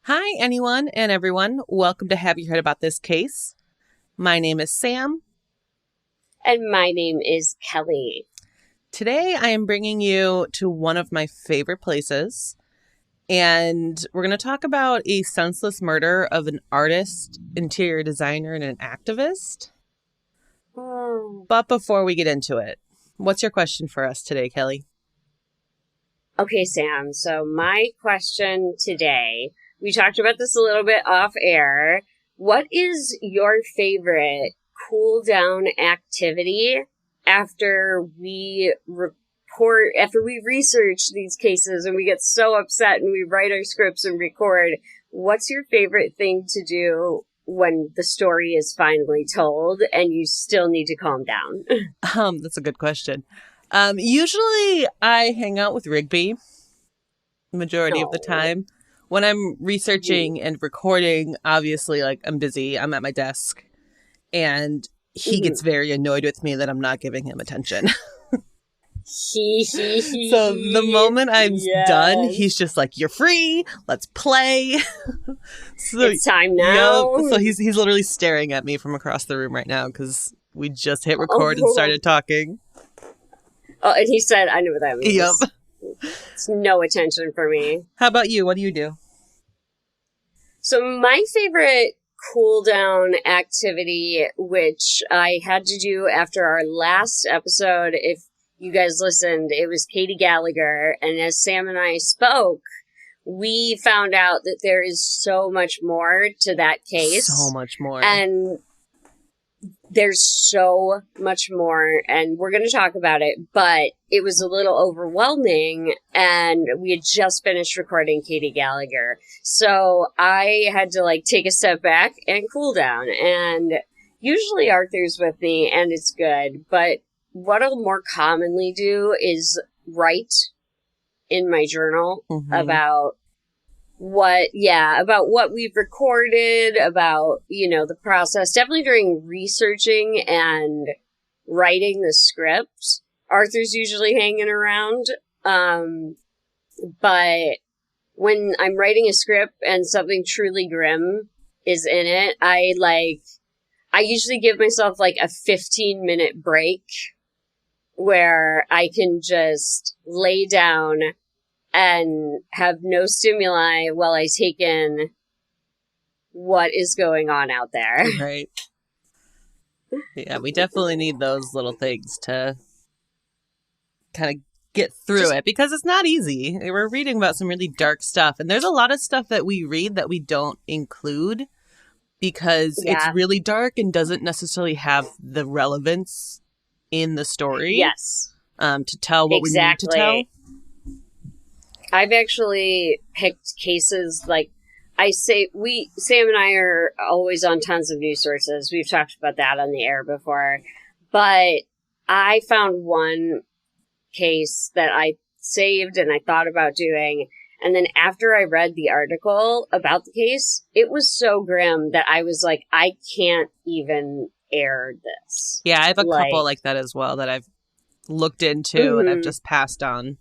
Hi, anyone and everyone. Welcome to Have You Heard About This Case? My name is Sam. And my name is Kelly. Today, I am bringing you to one of my favorite places. And we're going to talk about a senseless murder of an artist, interior designer, and an activist. But before we get into it, what's your question for us today, Kelly? Okay, Sam. So my question today, we talked about this a little bit off air. What is your favorite cool down activity after we research these cases and we get so upset and we write our scripts and record? What's your favorite thing to do when the story is finally told and you still need to calm down? That's a good question. Usually I hang out with Rigby majority of the time. When I'm researching and recording, obviously, I'm busy. I'm at my desk. And he gets very annoyed with me that I'm not giving him attention. So the moment I'm done, he's just like, "You're free. Let's play." So it's time now. So he's literally staring at me from across the room right now because we just hit record and started talking. Oh, and he said, "I know what that means." Yep. It's no attention for me. How about you? What do you do? So my favorite cool down activity, which I had to do after our last episode, if you guys listened, it was Katie Gallagher. And as Sam and I spoke, we found out that there is so much more to that case. So much more. And there's so much more, and we're going to talk about it, but it was a little overwhelming, and we had just finished recording Katie Gallagher. So I had to, take a step back and cool down, and usually Arthur's with me, and it's good, but what I'll more commonly do is write in my journal about what we've recorded, about, the process. Definitely during researching and writing the script. Arthur's usually hanging around. But when I'm writing a script and something truly grim is in it, I usually give myself a 15-minute break where I can just lay down and have no stimuli while I take in what is going on out there. Right. Yeah, we definitely need those little things to kind of get through it, because it's not easy. We're reading about some really dark stuff, and there's a lot of stuff that we read that we don't include because it's really dark and doesn't necessarily have the relevance in the story. Yes. To tell what we need to tell. I've actually picked cases Sam and I are always on tons of news sources. We've talked about that on the air before. But I found one case that I saved and I thought about doing. And then after I read the article about the case, it was so grim that I was like, I can't even air this. Yeah, I have a couple like that as well that I've looked into and I've just passed on.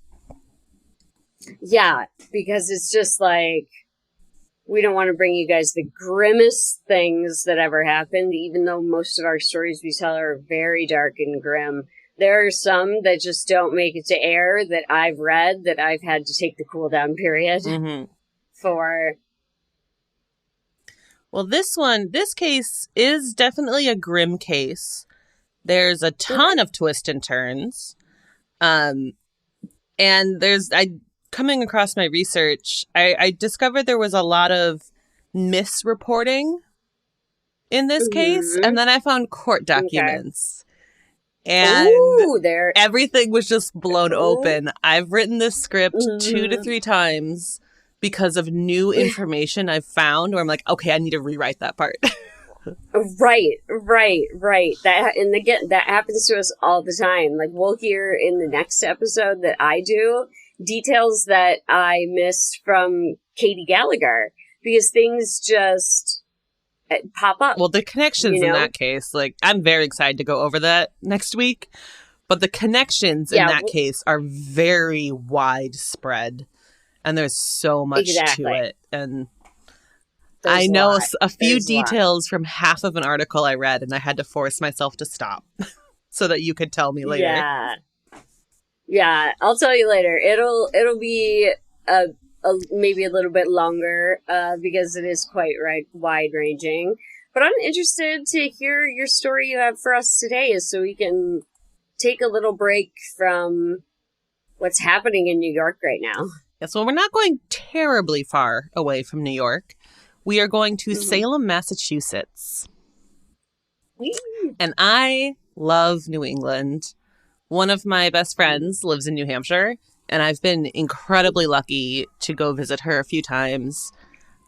Yeah, because it's just we don't want to bring you guys the grimmest things that ever happened, even though most of our stories we tell are very dark and grim. There are some that just don't make it to air that I've read that I've had to take the cool down period for. Well, this case is definitely a grim case. There's a ton of twists and turns. And coming across my research, I discovered there was a lot of misreporting in this case. And then I found court documents. And everything was just blown open. I've written this script 2 to 3 times because of new information I've found where I'm like, okay, I need to rewrite that part. Right. That happens to us all the time. We'll hear in the next episode that I do details that I missed from Katie Gallagher because things just pop up. Well, the connections in that case, I'm very excited to go over that next week. But the connections in that case are very widespread. And there's so much to it. And I know a few There's a lot. details from half of an article I read, and I had to force myself to stop so that you could tell me later. Yeah. Yeah, I'll tell you later. It'll be maybe a little bit longer because it is quite wide ranging. But I'm interested to hear your story you have for us today, so we can take a little break from what's happening in New York right now. Yes, well, we're not going terribly far away from New York. We are going to Salem, Massachusetts. And I love New England. One of my best friends lives in New Hampshire, and I've been incredibly lucky to go visit her a few times.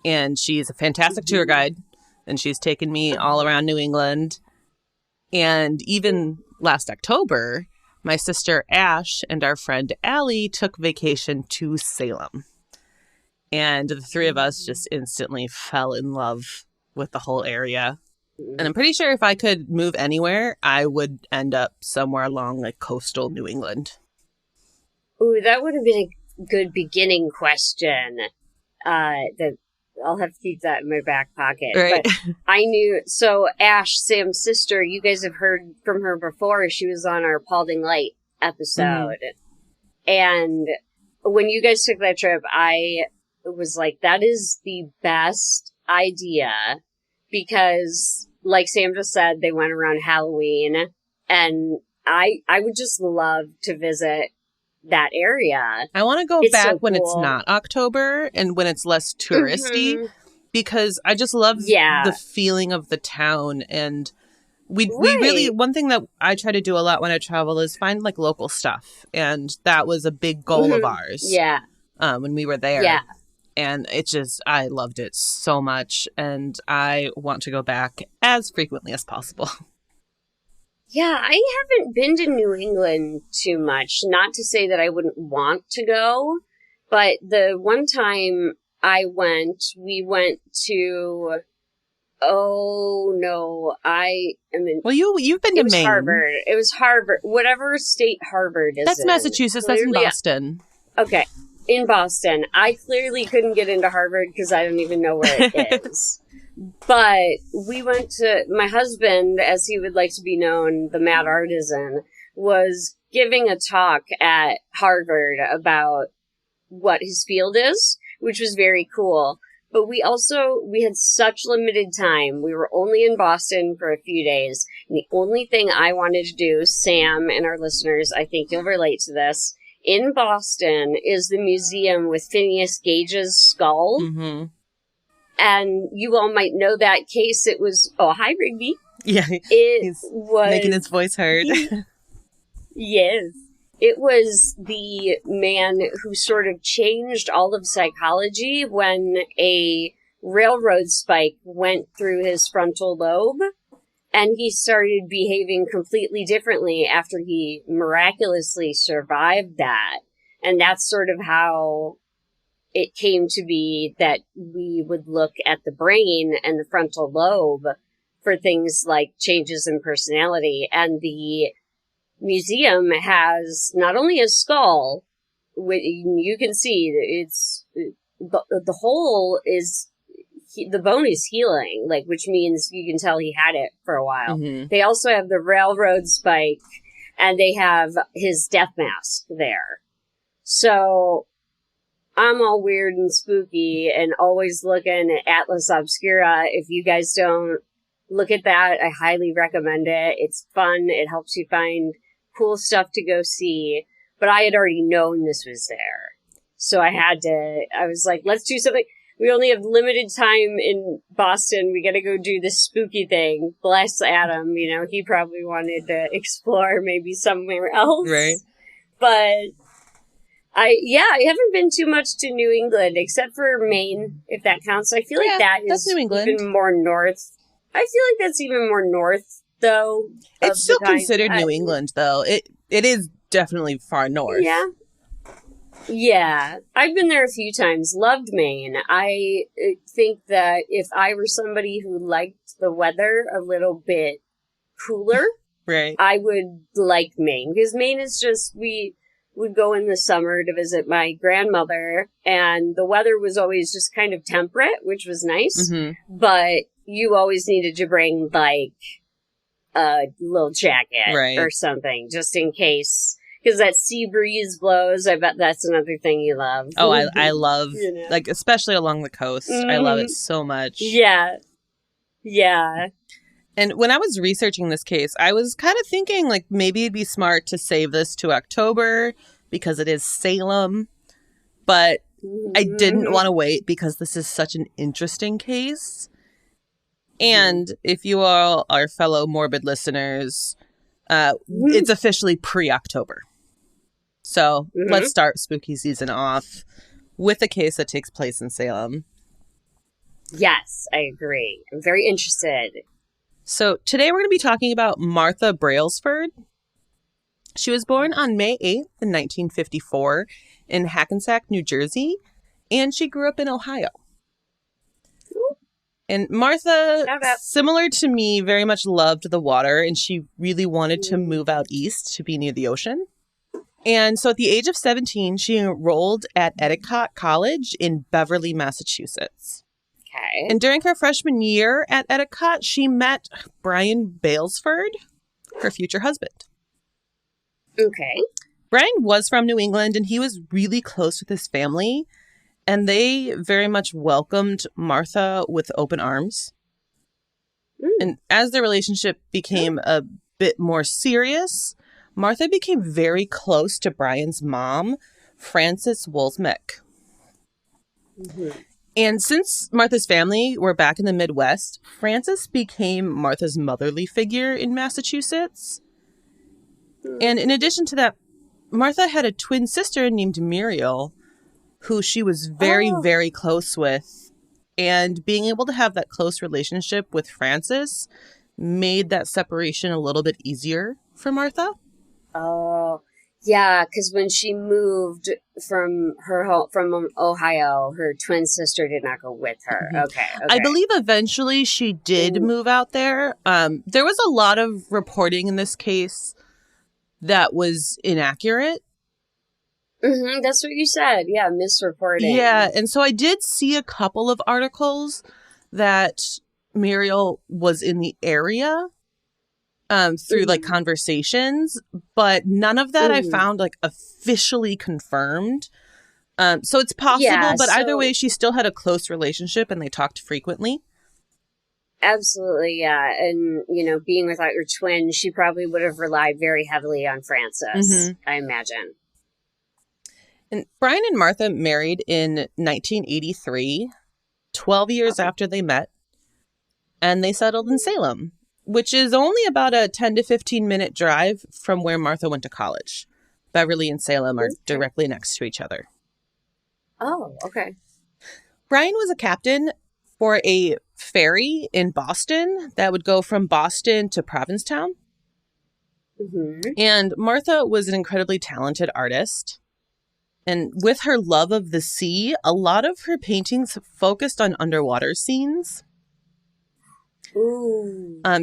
And she's a fantastic tour guide, and she's taken me all around New England. And even last October, my sister Ash and our friend Allie took vacation to Salem. And the three of us just instantly fell in love with the whole area. And I'm pretty sure if I could move anywhere, I would end up somewhere along like coastal New England. Ooh, that would have been a good beginning question. That I'll have to keep that in my back pocket. Right. But I knew, so Ash, Sam's sister, you guys have heard from her before. She was on our Paulding Light episode. And when you guys took that trip, I was like, that is the best idea. Because, like Sam just said, they went around Halloween. And I would just love to visit that area. I want to go back so when cool. it's not October and when it's less touristy because I just love the feeling of the town. And we really, one thing that I try to do a lot when I travel is find like local stuff. And that was a big goal of ours. Yeah. When we were there. Yeah. And it just, I loved it so much. And I want to go back as frequently as possible. Yeah, I haven't been to New England too much. Not to say that I wouldn't want to go, but the one time we went to, Well, you've been to Maine. Harvard. It was Harvard. Whatever state Harvard is That's in. Massachusetts. Clearly, that's in Boston. Okay. In Boston. I clearly couldn't get into Harvard because I don't even know where it is. But we went to, my husband, as he would like to be known, the Mad Artisan, was giving a talk at Harvard about what his field is, which was very cool. But we had such limited time. We were only in Boston for a few days. And the only thing I wanted to do, Sam and our listeners, I think you'll relate to this, in Boston is the museum with Phineas Gage's skull. Mm-hmm. And you all might know that case. It was, hi, Rigby. Yeah, he's making his voice heard. Yes. It was the man who sort of changed all of psychology when a railroad spike went through his frontal lobe. And he started behaving completely differently after he miraculously survived that. And that's sort of how it came to be that we would look at the brain and the frontal lobe for things like changes in personality. And the museum has not only a skull, you can see it's the whole is, the bone is healing, like, which means you can tell he had it for a while. Mm-hmm. They also have the railroad spike, and they have his death mask there. So I'm all weird and spooky and always looking at Atlas Obscura. If you guys don't look at that, I highly recommend it. It's fun. It helps you find cool stuff to go see. But I had already known this was there. So I was like, let's do something. We only have limited time in Boston. We gotta go do this spooky thing. Bless Adam. He probably wanted to explore maybe somewhere else. Right. But I haven't been too much to New England, except for Maine, if that counts. I feel like that's New England. Even more north. I feel like that's even more north, though. It's still considered New England, though. It is definitely far north. Yeah. Yeah. I've been there a few times. Loved Maine. I think that if I were somebody who liked the weather a little bit cooler, right, I would like Maine. Because Maine is just, we would go in the summer to visit my grandmother, and the weather was always just kind of temperate, which was nice. Mm-hmm. But you always needed to bring like a little jacket Right. or something just in case. Because that sea breeze blows. I bet that's another thing you love. Oh, I love, You know? like, especially along the coast. I love it so much. Yeah. Yeah. And when I was researching this case, I was kind of thinking, like, maybe it'd be smart to save this to October because it is Salem. But I didn't want to wait because this is such an interesting case. And if you all are fellow morbid listeners, it's officially pre-October. So let's start spooky season off with a case that takes place in Salem. Yes, I agree. I'm very interested. So today we're going to be talking about Martha Brailsford. She was born on May 8th in 1954 in Hackensack, New Jersey, and she grew up in Ohio. And Martha, similar to me, very much loved the water, and she really wanted to move out east to be near the ocean. And so at the age of 17, she enrolled at Endicott College in Beverly, Massachusetts. Okay. And during her freshman year at Endicott, she met Brian Brailsford, her future husband. Okay. Brian was from New England, and he was really close with his family, and they very much welcomed Martha with open arms. And as their relationship became a bit more serious, Martha became very close to Brian's mom, Frances Wolsmick. And since Martha's family were back in the Midwest, Frances became Martha's motherly figure in Massachusetts. And in addition to that, Martha had a twin sister named Muriel, who she was very, very close with. And being able to have that close relationship with Frances made that separation a little bit easier for Martha. Oh, yeah, because when she moved from her home, from Ohio, her twin sister did not go with her. Okay. I believe eventually she did move out there. There was a lot of reporting in this case that was inaccurate. That's what you said. Yeah, misreporting. Yeah, and so I did see a couple of articles that Muriel was in the area through like conversations, but none of that I found like officially confirmed. So it's possible, but either way, she still had a close relationship and they talked frequently. Absolutely, yeah. And, you know, being without your twin, she probably would have relied very heavily on Frances, I imagine. And Brian and Martha married in 1983, 12 years after they met, and they settled in Salem, which is only about a 10 to 15 minute drive from where Martha went to college. Beverly and Salem are directly next to each other. Oh, okay. Brian was a captain for a ferry in Boston that would go from Boston to Provincetown. And Martha was an incredibly talented artist. And with her love of the sea, a lot of her paintings focused on underwater scenes.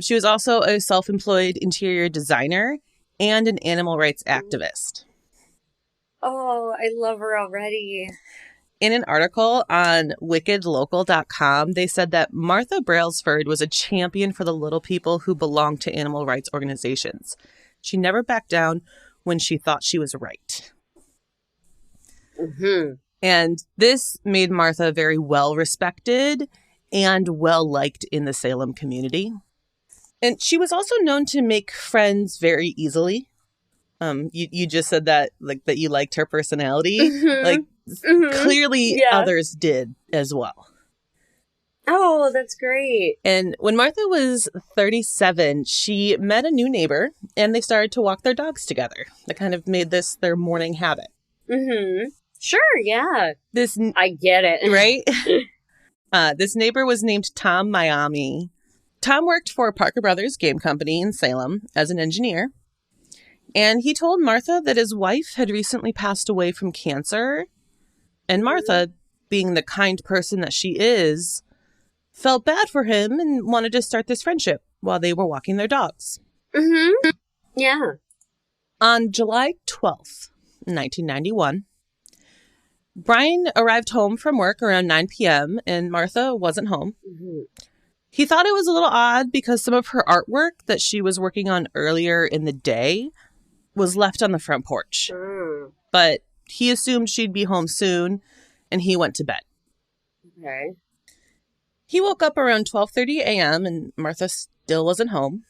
She was also a self-employed interior designer and an animal rights activist. Oh, I love her already. In an article on wickedlocal.com, they said that Martha Brailsford was a champion for the little people who belonged to animal rights organizations. She never backed down when she thought she was right. And this made Martha very well respected and well liked in the Salem community. And she was also known to make friends very easily. You just said that that you liked her personality. Clearly others did as well. Oh, that's great. And when Martha was 37, she met a new neighbor and they started to walk their dogs together. They kind of made this their morning habit. Sure, yeah. I get it. Right? This neighbor was named Tom Miami. Tom worked for Parker Brothers Game Company in Salem as an engineer. And he told Martha that his wife had recently passed away from cancer. And Martha, being the kind person that she is, felt bad for him and wanted to start this friendship while they were walking their dogs. Yeah. On July 12th, in 1991. Brian arrived home from work around 9 p.m. and Martha wasn't home. Mm-hmm. He thought it was a little odd because some of her artwork that she was working on earlier in the day was left on the front porch. But he assumed she'd be home soon, and he went to bed. Okay. He woke up around 12:30 a.m., and Martha still wasn't home.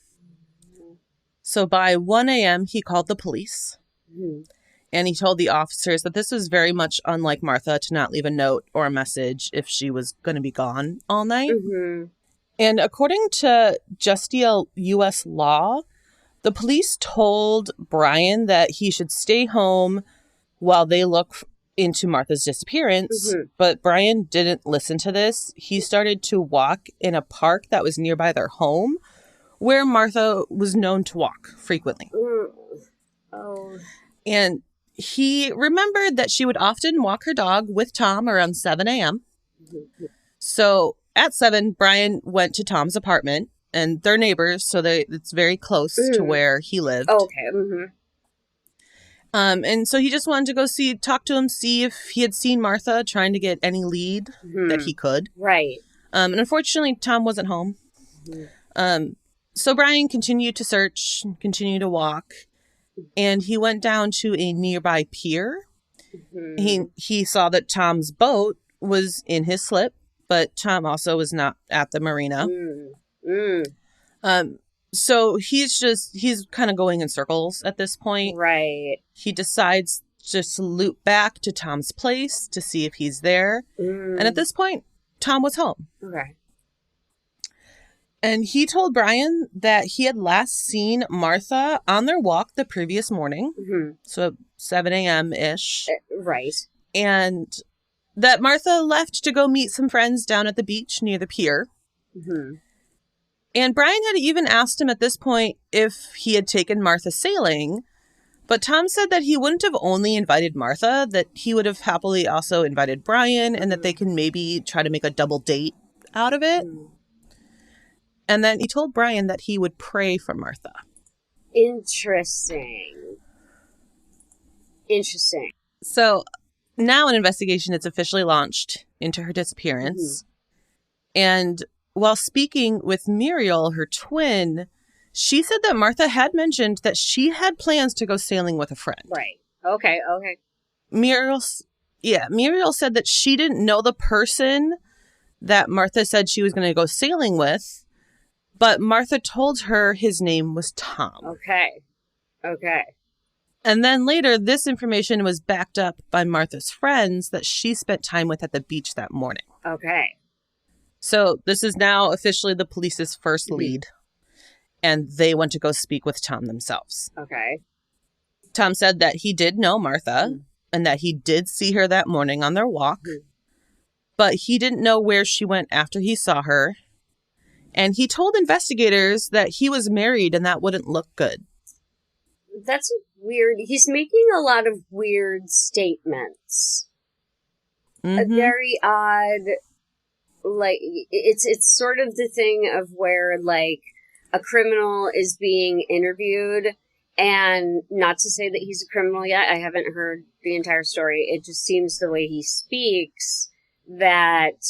So by 1 a.m., he called the police. Mm-hmm. And he told the officers that this was very much unlike Martha to not leave a note or a message if she was going to be gone all night. Mm-hmm. And according to Justial U.S. law, the police told Brian that he should stay home while they look into Martha's disappearance. Mm-hmm. But Brian didn't listen to this. He started to walk in a park that was nearby their home, where Martha was known to walk frequently. Oh. And he remembered that she would often walk her dog with Tom around 7 a.m. Mm-hmm. So at 7, Brian went to Tom's apartment, and they're neighbors, so it's very close to where he lived. Oh, okay. Mm-hmm. And so he just wanted to go talk to him, see if he had seen Martha, trying to get any lead that he could. Right. And unfortunately, Tom wasn't home. Mm-hmm. So Brian continued to search, continued to walk, and he went down to a nearby pier. Mm-hmm. He saw that Tom's boat was in his slip, but Tom also was not at the marina. So he's kind of going in circles at this point. Right. He decides just to loop back to Tom's place to see if he's there. And at this point, Tom was home. Okay. And he told Brian that he had last seen Martha on their walk the previous morning. Mm-hmm. So 7 a.m.-ish. Right. And that Martha left to go meet some friends down at the beach near the pier. Mm-hmm. And Brian had even asked him at this point if he had taken Martha sailing. But Tom said that he wouldn't have only invited Martha, that he would have happily also invited Brian, and that they can maybe try to make a double date out of it. And then he told Brian that he would pray for Martha. Interesting. So now an investigation is officially launched into her disappearance. And while speaking with Muriel, her twin, she said that Martha had mentioned that she had plans to go sailing with a friend. Right. Okay. Muriel said that she didn't know the person that Martha said she was going to go sailing with, but Martha told her his name was Tom. Okay. And then later, this information was backed up by Martha's friends that she spent time with at the beach that morning. Okay. So this is now officially the police's first lead, and they went to go speak with Tom themselves. Okay. Tom said that he did know Martha and that he did see her that morning on their walk, but he didn't know where she went after he saw her. And he told investigators that he was married and that wouldn't look good. That's weird. He's making a lot of weird statements. A very odd, like, it's sort of the thing of where, like, a criminal is being interviewed, and not to say that he's a criminal yet, I haven't heard the entire story, it just seems the way he speaks that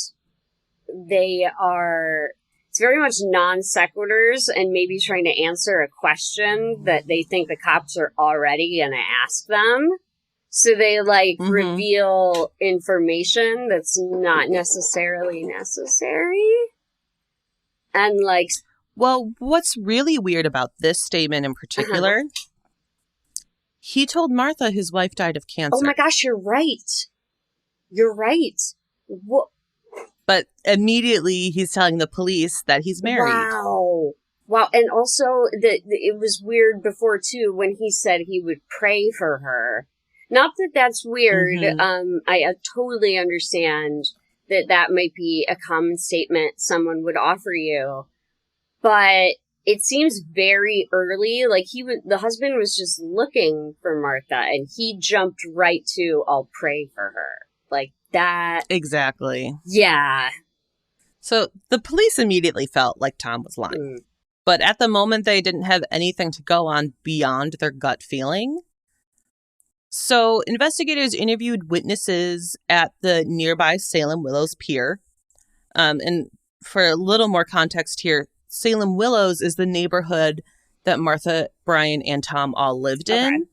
they are... It's very much non sequiturs and maybe trying to answer a question that they think the cops are already going to ask them. So they reveal information that's not necessarily necessary. And well, what's really weird about this statement in particular, he told Martha his wife died of cancer. Oh my gosh, you're right. What? But immediately he's telling the police that he's married. Wow. And also it was weird before too when he said he would pray for her. Not that that's weird. I totally understand that might be a common statement someone would offer you. But it seems very early. Like the husband was just looking for Martha and he jumped right to, I'll pray for her. Like that. Exactly. Yeah. So the police immediately felt like Tom was lying. But at the moment, they didn't have anything to go on beyond their gut feeling. So investigators interviewed witnesses at the nearby Salem Willows Pier. And for a little more context here, Salem Willows is the neighborhood that Martha, Brian, and Tom all lived in.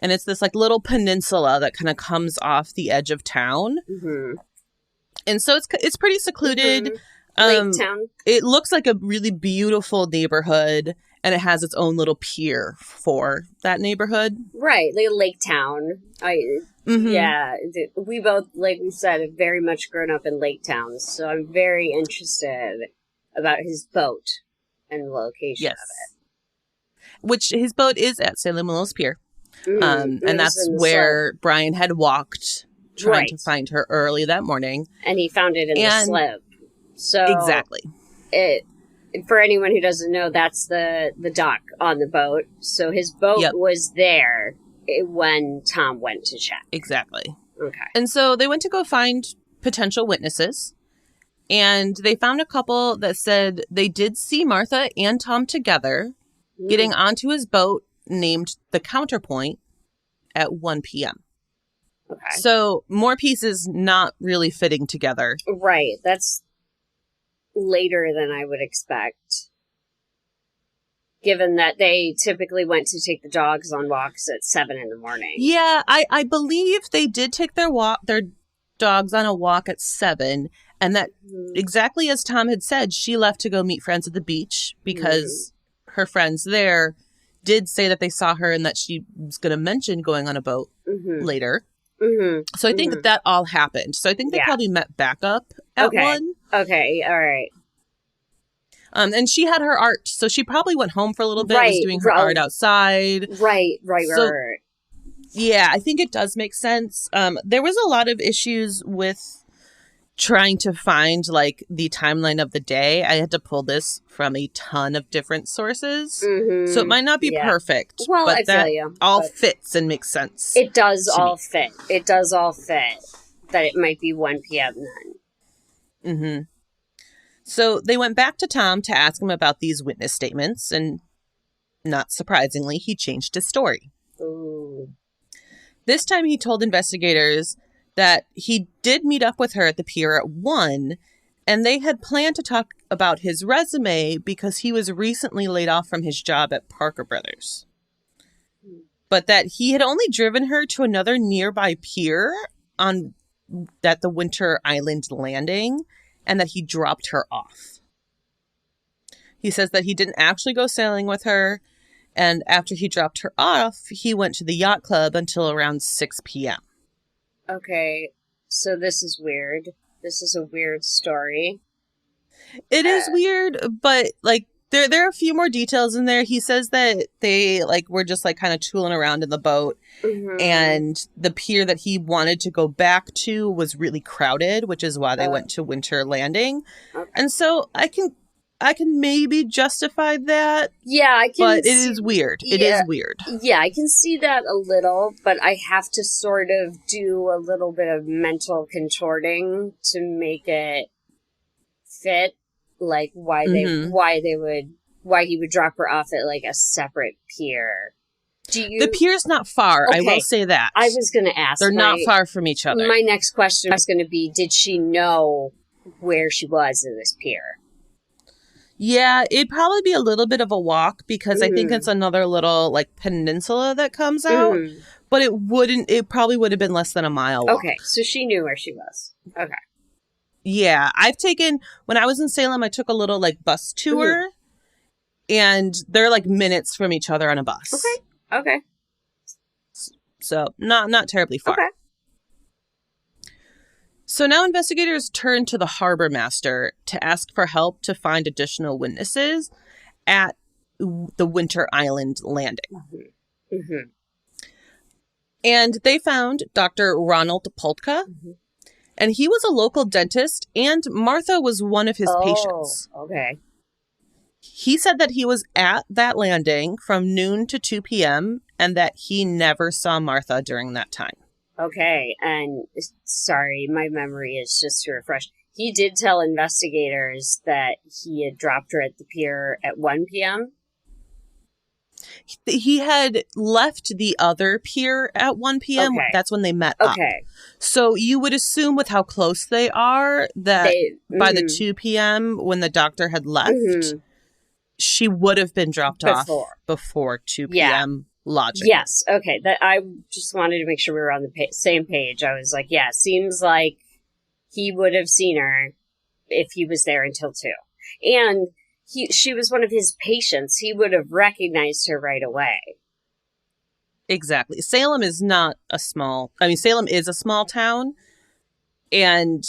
And it's this like little peninsula that kind of comes off the edge of town. Mm-hmm. And so it's pretty secluded. Lake town. It looks like a really beautiful neighborhood, and it has its own little pier for that neighborhood. Right, like a lake town. Yeah, we both, like we said, have very much grown up in lake towns, so I'm very interested about his boat and the location of it. Which his boat is at Salem Willows Pier. And that's where Brian had walked trying to find her early that morning. And he found it in the slip. So exactly. For anyone who doesn't know, that's the dock on the boat. So his boat was there when Tom went to check. Exactly. Okay. And so they went to go find potential witnesses. And they found a couple that said they did see Martha and Tom together getting onto his boat named the Counterpoint at 1 p.m. Okay. So more pieces not really fitting together. Right. That's later than I would expect. Given that they typically went to take the dogs on walks at 7 in the morning. Yeah, I believe they did take their dogs on a walk at 7. And that exactly as Tom had said, she left to go meet friends at the beach because her friends there did say that they saw her and that she was going to mention going on a boat later. So I think that all happened. So I think they probably met back up at 1. Okay, all right. And she had her art, so she probably went home for a little bit, was doing her art outside. Right. Yeah, I think it does make sense. There was a lot of issues with trying to find like the timeline of the day. I had to pull this from a ton of different sources. So it might not be perfect. Well, but I that feel you, all fits and makes sense. It does all fit. It does all fit that it might be 1 p.m. then. So they went back to Tom to ask him about these witness statements, and not surprisingly, he changed his story. Ooh. This time he told investigators that he did meet up with her at the pier at 1, and they had planned to talk about his resume because he was recently laid off from his job at Parker Brothers. But that he had only driven her to another nearby pier at the Winter Island landing, and that he dropped her off. He says that he didn't actually go sailing with her, and after he dropped her off, he went to the yacht club until around 6 p.m. Okay, so this is weird. This is a weird story. It is weird, but like there are a few more details in there. He says that they like were just like kind of tooling around in the boat, and the pier that he wanted to go back to was really crowded, which is why they went to Winter Landing. Okay. And so I can maybe justify that. Yeah, I can. But it is weird. It is weird. Yeah, I can see that a little, but I have to sort of do a little bit of mental contorting to make it fit. Like why he would drop her off at like a separate pier. The pier's not far. Okay. I will say that. I was going to ask. They're not far from each other. My next question was going to be, did she know where she was in this pier? Yeah, it'd probably be a little bit of a walk because I think it's another little like peninsula that comes out. But it probably would have been less than a mile walk. Okay, so she knew where she was. Okay. Yeah, when I was in Salem, I took a little like bus tour, and they're like minutes from each other on a bus. Okay. So not terribly far. Okay. So now investigators turn to the harbor master to ask for help to find additional witnesses at the Winter Island landing. And they found Dr. Ronald Polka. And he was a local dentist, and Martha was one of his patients. Okay. He said that he was at that landing from noon to 2 p.m. and that he never saw Martha during that time. Okay, and sorry, my memory is just refreshed. He did tell investigators that he had dropped her at the pier at 1 p.m.? He had left the other pier at 1 p.m. Okay. That's when they met up. Okay. So you would assume with how close they are that by the 2 p.m. when the doctor had left, she would have been dropped off before 2 p.m. lodging. Yes. Okay. That I just wanted to make sure we were on the same page. I was like, yeah, seems like he would have seen her if he was there until 2. And she was one of his patients. He would have recognized her right away. Exactly. Salem is not a small... I mean, Salem is a small town. And,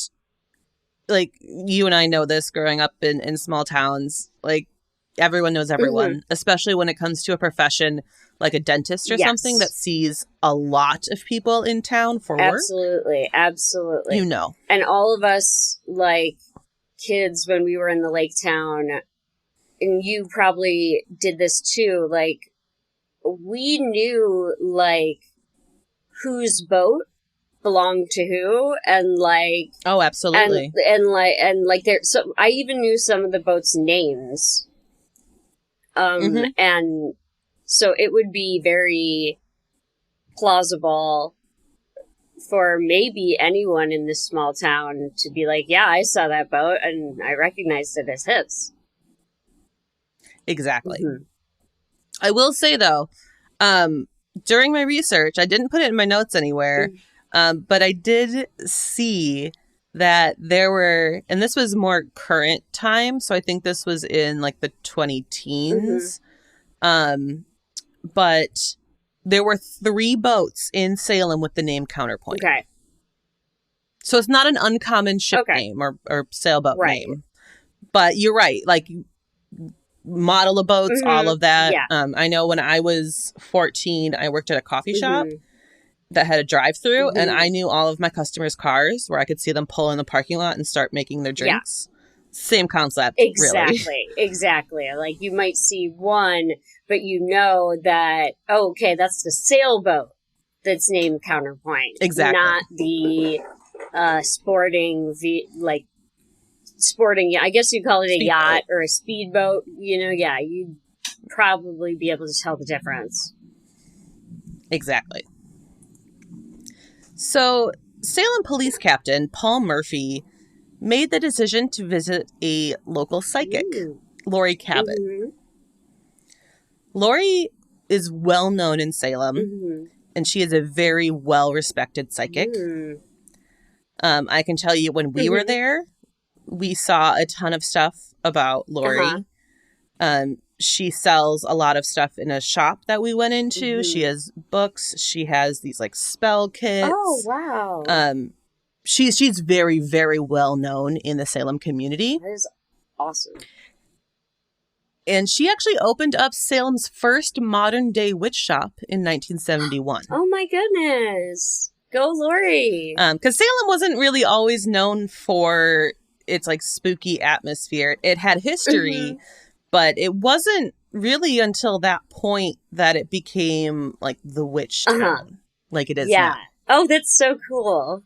like, you and I know this growing up in small towns. Like, everyone knows everyone, especially when it comes to a profession like a dentist or something that sees a lot of people in town for work. Absolutely. You know. And all of us, like, kids when we were in the lake town, and you probably did this too, like, we knew, like, whose boat belonged to who, and, like... Oh, absolutely. And there... So I even knew some of the boats' names. And so it would be very plausible for maybe anyone in this small town to be like, yeah, I saw that boat and I recognized it as his. Exactly. I will say, though, during my research, I didn't put it in my notes anywhere, but I did see that there were, and this was more current time, so I think this was in like the 20-teens, but there were 3 boats in Salem with the name Counterpoint. Okay. So it's not an uncommon ship name or sailboat name. But you're right, like model of boats, all of that. Yeah. I know when I was 14, I worked at a coffee shop that had a drive-through, and I knew all of my customers' cars where I could see them pull in the parking lot and start making their drinks. Same concept, really. Exactly. Like, you might see one, but you know that, oh, okay, that's the sailboat that's named Counterpoint. Exactly. Not the sporting, I guess you call it a yacht or a speedboat. You know, you'd probably be able to tell the difference. Exactly. So, Salem Police Captain Paul Murphy made the decision to visit a local psychic, Lori Cabot. Lori is well known in Salem, and she is a very well-respected psychic. I can tell you when we were there, we saw a ton of stuff about Lori. She sells a lot of stuff in a shop that we went into. She has books. She has these like spell kits. Oh, wow. She's very, very well known in the Salem community. That is awesome. And she actually opened up Salem's first modern day witch shop in 1971. Oh my goodness. Go Lori. Because Salem wasn't really always known for its like spooky atmosphere. It had history, but it wasn't really until that point that it became like the witch town, like it is now. Oh, that's so cool.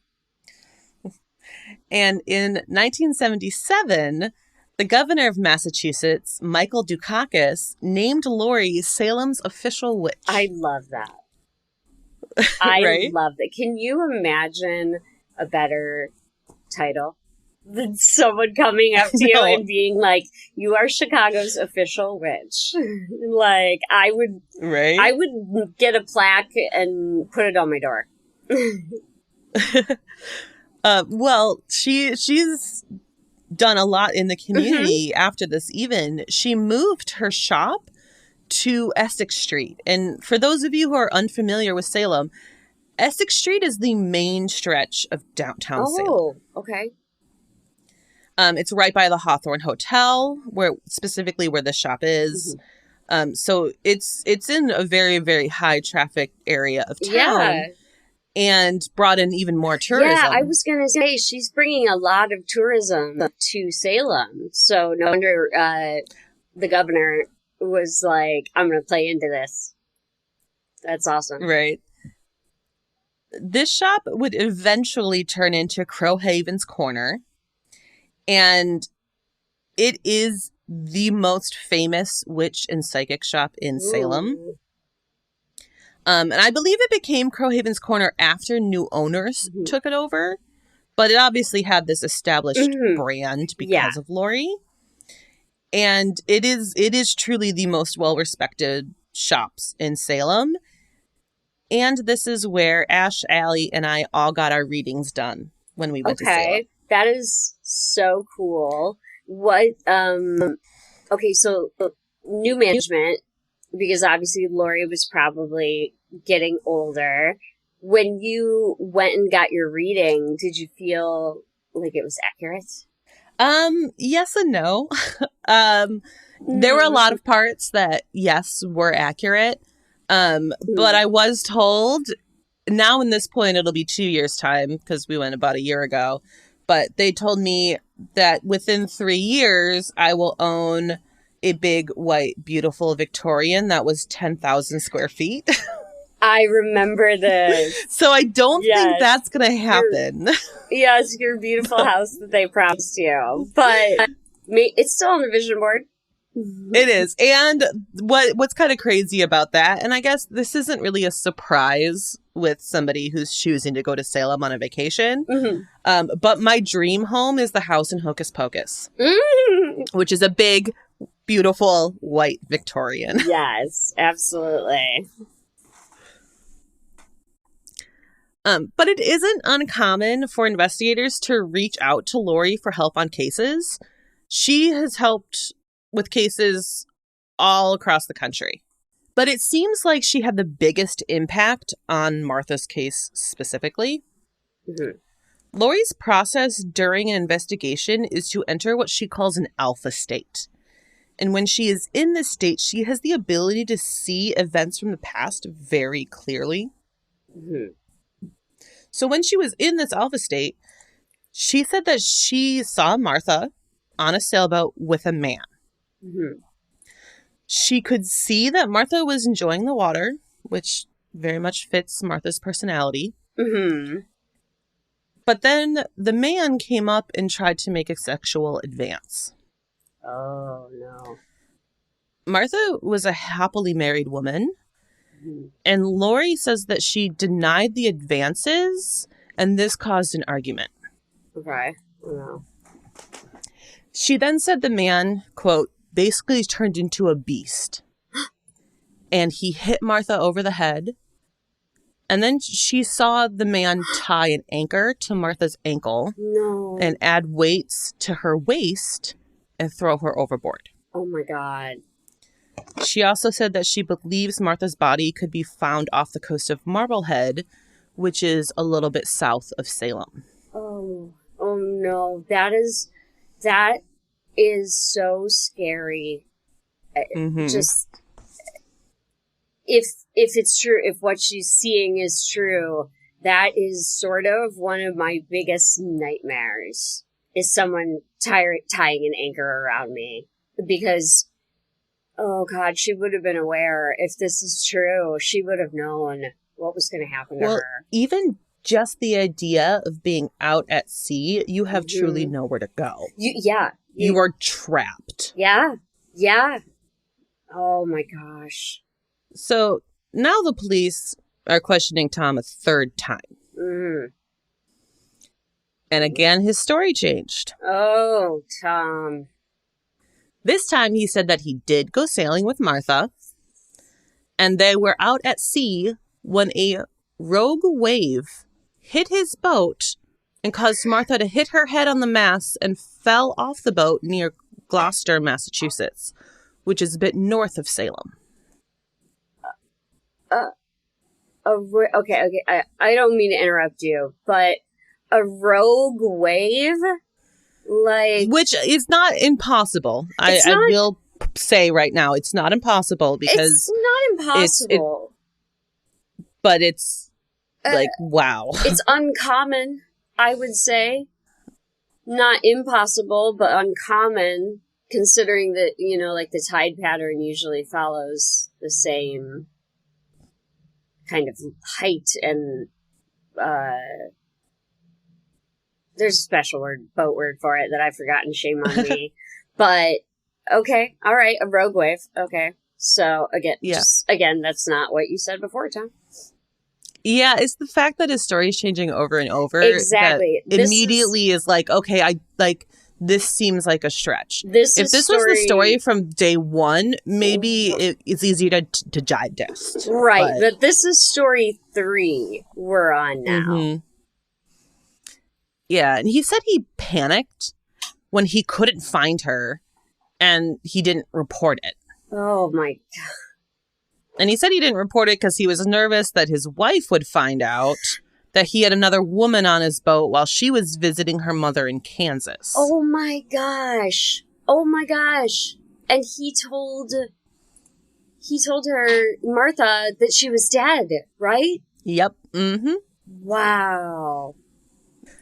And in 1977, the governor of Massachusetts, Michael Dukakis, named Lori Salem's official witch. I love that. I love that. Can you imagine a better title than someone coming up to you and being like, you are Chicago's official witch? Like, I would get a plaque and put it on my door. Well, she's done a lot in the community after this even. She moved her shop to Essex Street. And for those of you who are unfamiliar with Salem, Essex Street is the main stretch of downtown Salem. Oh, okay. It's right by the Hawthorne Hotel, where the shop is. So it's in a very, very high traffic area of town. Yeah. And brought in even more tourism. Yeah, I was going to say, she's bringing a lot of tourism to Salem. So no wonder the governor was like, I'm going to play into this. That's awesome. Right. This shop would eventually turn into Crowhaven's Corner. And it is the most famous witch and psychic shop in Salem. Ooh. And I believe it became Crowhaven's Corner after new owners took it over. But it obviously had this established brand because of Lori. And it is truly the most well-respected shops in Salem. And this is where Ash, Allie, and I all got our readings done when we went to Salem. That is so cool. What, okay, so new management, because obviously Lori was probably getting older. When you went and got your reading, did you feel like it was accurate? Yes and no. There were a lot of parts that, yes, were accurate. But I was told, now in this point, it'll be 2 years' time, because we went about a year ago. But they told me that within 3 years, I will own a big, white, beautiful Victorian that was 10,000 square feet. I remember this. So I don't think that's going to happen. Your beautiful house that they promised you. But it's still on the vision board. It is. And what's kind of crazy about that, and I guess this isn't really a surprise with somebody who's choosing to go to Salem on a vacation, but my dream home is the house in Hocus Pocus, which is a big, beautiful, white Victorian. Yes, absolutely. But it isn't uncommon for investigators to reach out to Lori for help on cases. She has helped with cases all across the country. But it seems like she had the biggest impact on Martha's case specifically. Lori's process during an investigation is to enter what she calls an alpha state. And when she is in this state, she has the ability to see events from the past very clearly. So when she was in this alpha state, she said that she saw Martha on a sailboat with a man. She could see that Martha was enjoying the water, which very much fits Martha's personality. But then the man came up and tried to make a sexual advance. Oh, no. Martha was a happily married woman. And Lori says that she denied the advances, and this caused an argument. Okay. No. She then said the man, quote, basically turned into a beast. And he hit Martha over the head. And then she saw the man tie an anchor to Martha's ankle and add weights to her waist and throw her overboard. Oh, my God. She also said that she believes Martha's body could be found off the coast of Marblehead, which is a little bit south of Salem. Oh no. That is so scary. Just, if it's true, if what she's seeing is true, that is sort of one of my biggest nightmares, is someone tying an anchor around me. Because, oh God, she would have been aware. If this is true, she would have known what was going to happen to her. Even just the idea of being out at sea, you have truly nowhere to go. You are trapped. Yeah. Oh my gosh. So now the police are questioning Tom a third time. And again, his story changed. Oh, Tom. This time he said that he did go sailing with Martha, and they were out at sea when a rogue wave hit his boat and caused Martha to hit her head on the mast and fell off the boat near Gloucester, Massachusetts, which is a bit north of Salem. Okay. I don't mean to interrupt you, but a rogue wave? Which is not impossible. I will say right now, it's not impossible because... It's not impossible. But it's wow. It's uncommon, I would say. Not impossible, but uncommon, considering that, the tide pattern usually follows the same kind of height and, there's a special boat word for it that I've forgotten, shame on me. But, Okay. All right. A rogue wave. Okay. So Yeah. again, that's not what you said before, Tom. Yeah, it's the fact that his story is changing over and over Exactly. that immediately is like, okay, this seems like a stretch. If this was the story from day one, maybe it's easier to digest. Right, but this is story 3 we're on now. Mm-hmm. Yeah, and he said he panicked when he couldn't find her and he didn't report it. Oh my God. And he said he didn't report it because he was nervous that his wife would find out that he had another woman on his boat while she was visiting her mother in Kansas. Oh my gosh. Oh my gosh. And he told her, Martha, that she was dead, right? Yep. Mm-hmm. Wow.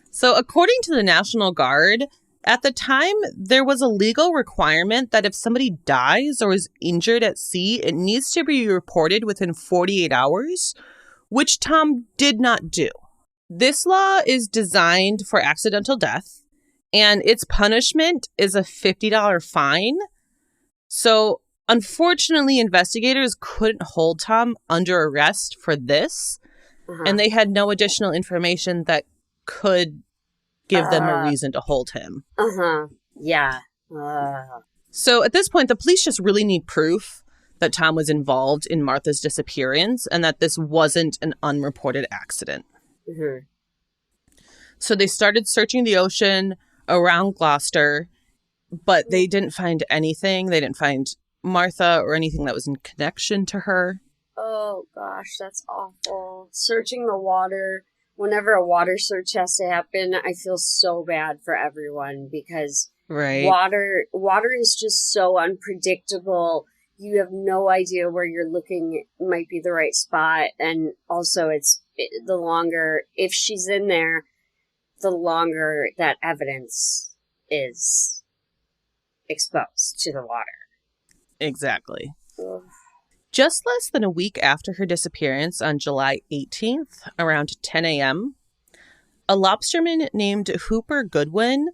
So according to the National Guard, at the time, there was a legal requirement that if somebody dies or is injured at sea, it needs to be reported within 48 hours, which Tom did not do. This law is designed for accidental death, and its punishment is a $50 fine. So, unfortunately, investigators couldn't hold Tom under arrest for this, and they had no additional information that could give them a reason to hold him. Yeah. So at this point, the police just really need proof that Tom was involved in Martha's disappearance and that this wasn't an unreported accident. Mm-hmm. So they started searching the ocean around Gloucester, but they didn't find anything. They didn't find Martha or anything that was in connection to her. Oh, gosh, that's awful. Searching the water. Whenever a water search has to happen, I feel so bad for everyone because water is just so unpredictable. You have no idea where you're looking might be the right spot. And also the longer, if she's in there, the longer that evidence is exposed to the water. Exactly. Ugh. Just less than a week after her disappearance on July 18th, around 10 a.m., a lobsterman named Hooper Goodwin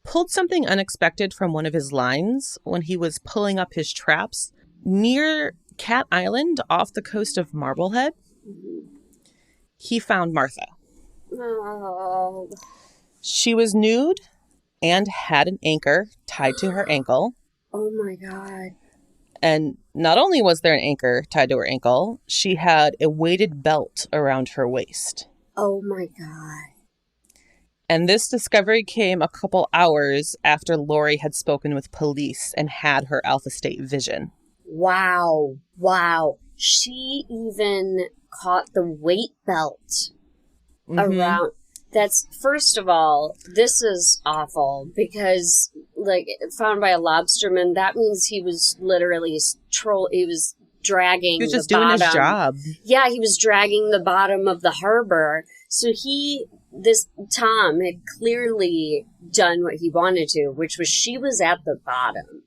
pulled something unexpected from one of his lines when he was pulling up his traps near Cat Island off the coast of Marblehead. He found Martha. Oh. She was nude and had an anchor tied to her ankle. Oh my God. And not only was there an anchor tied to her ankle, she had a weighted belt around her waist. Oh my God. And this discovery came a couple hours after Lori had spoken with police and had her Alpha State vision. Wow. Wow. She even caught the weight belt around. That's, first of all, this is awful because, like, found by a lobsterman, that means he was literally he was dragging the bottom. He was just doing his job. Yeah, he was dragging the bottom of the harbor. So this Tom had clearly done what he wanted to, which was she was at the bottom.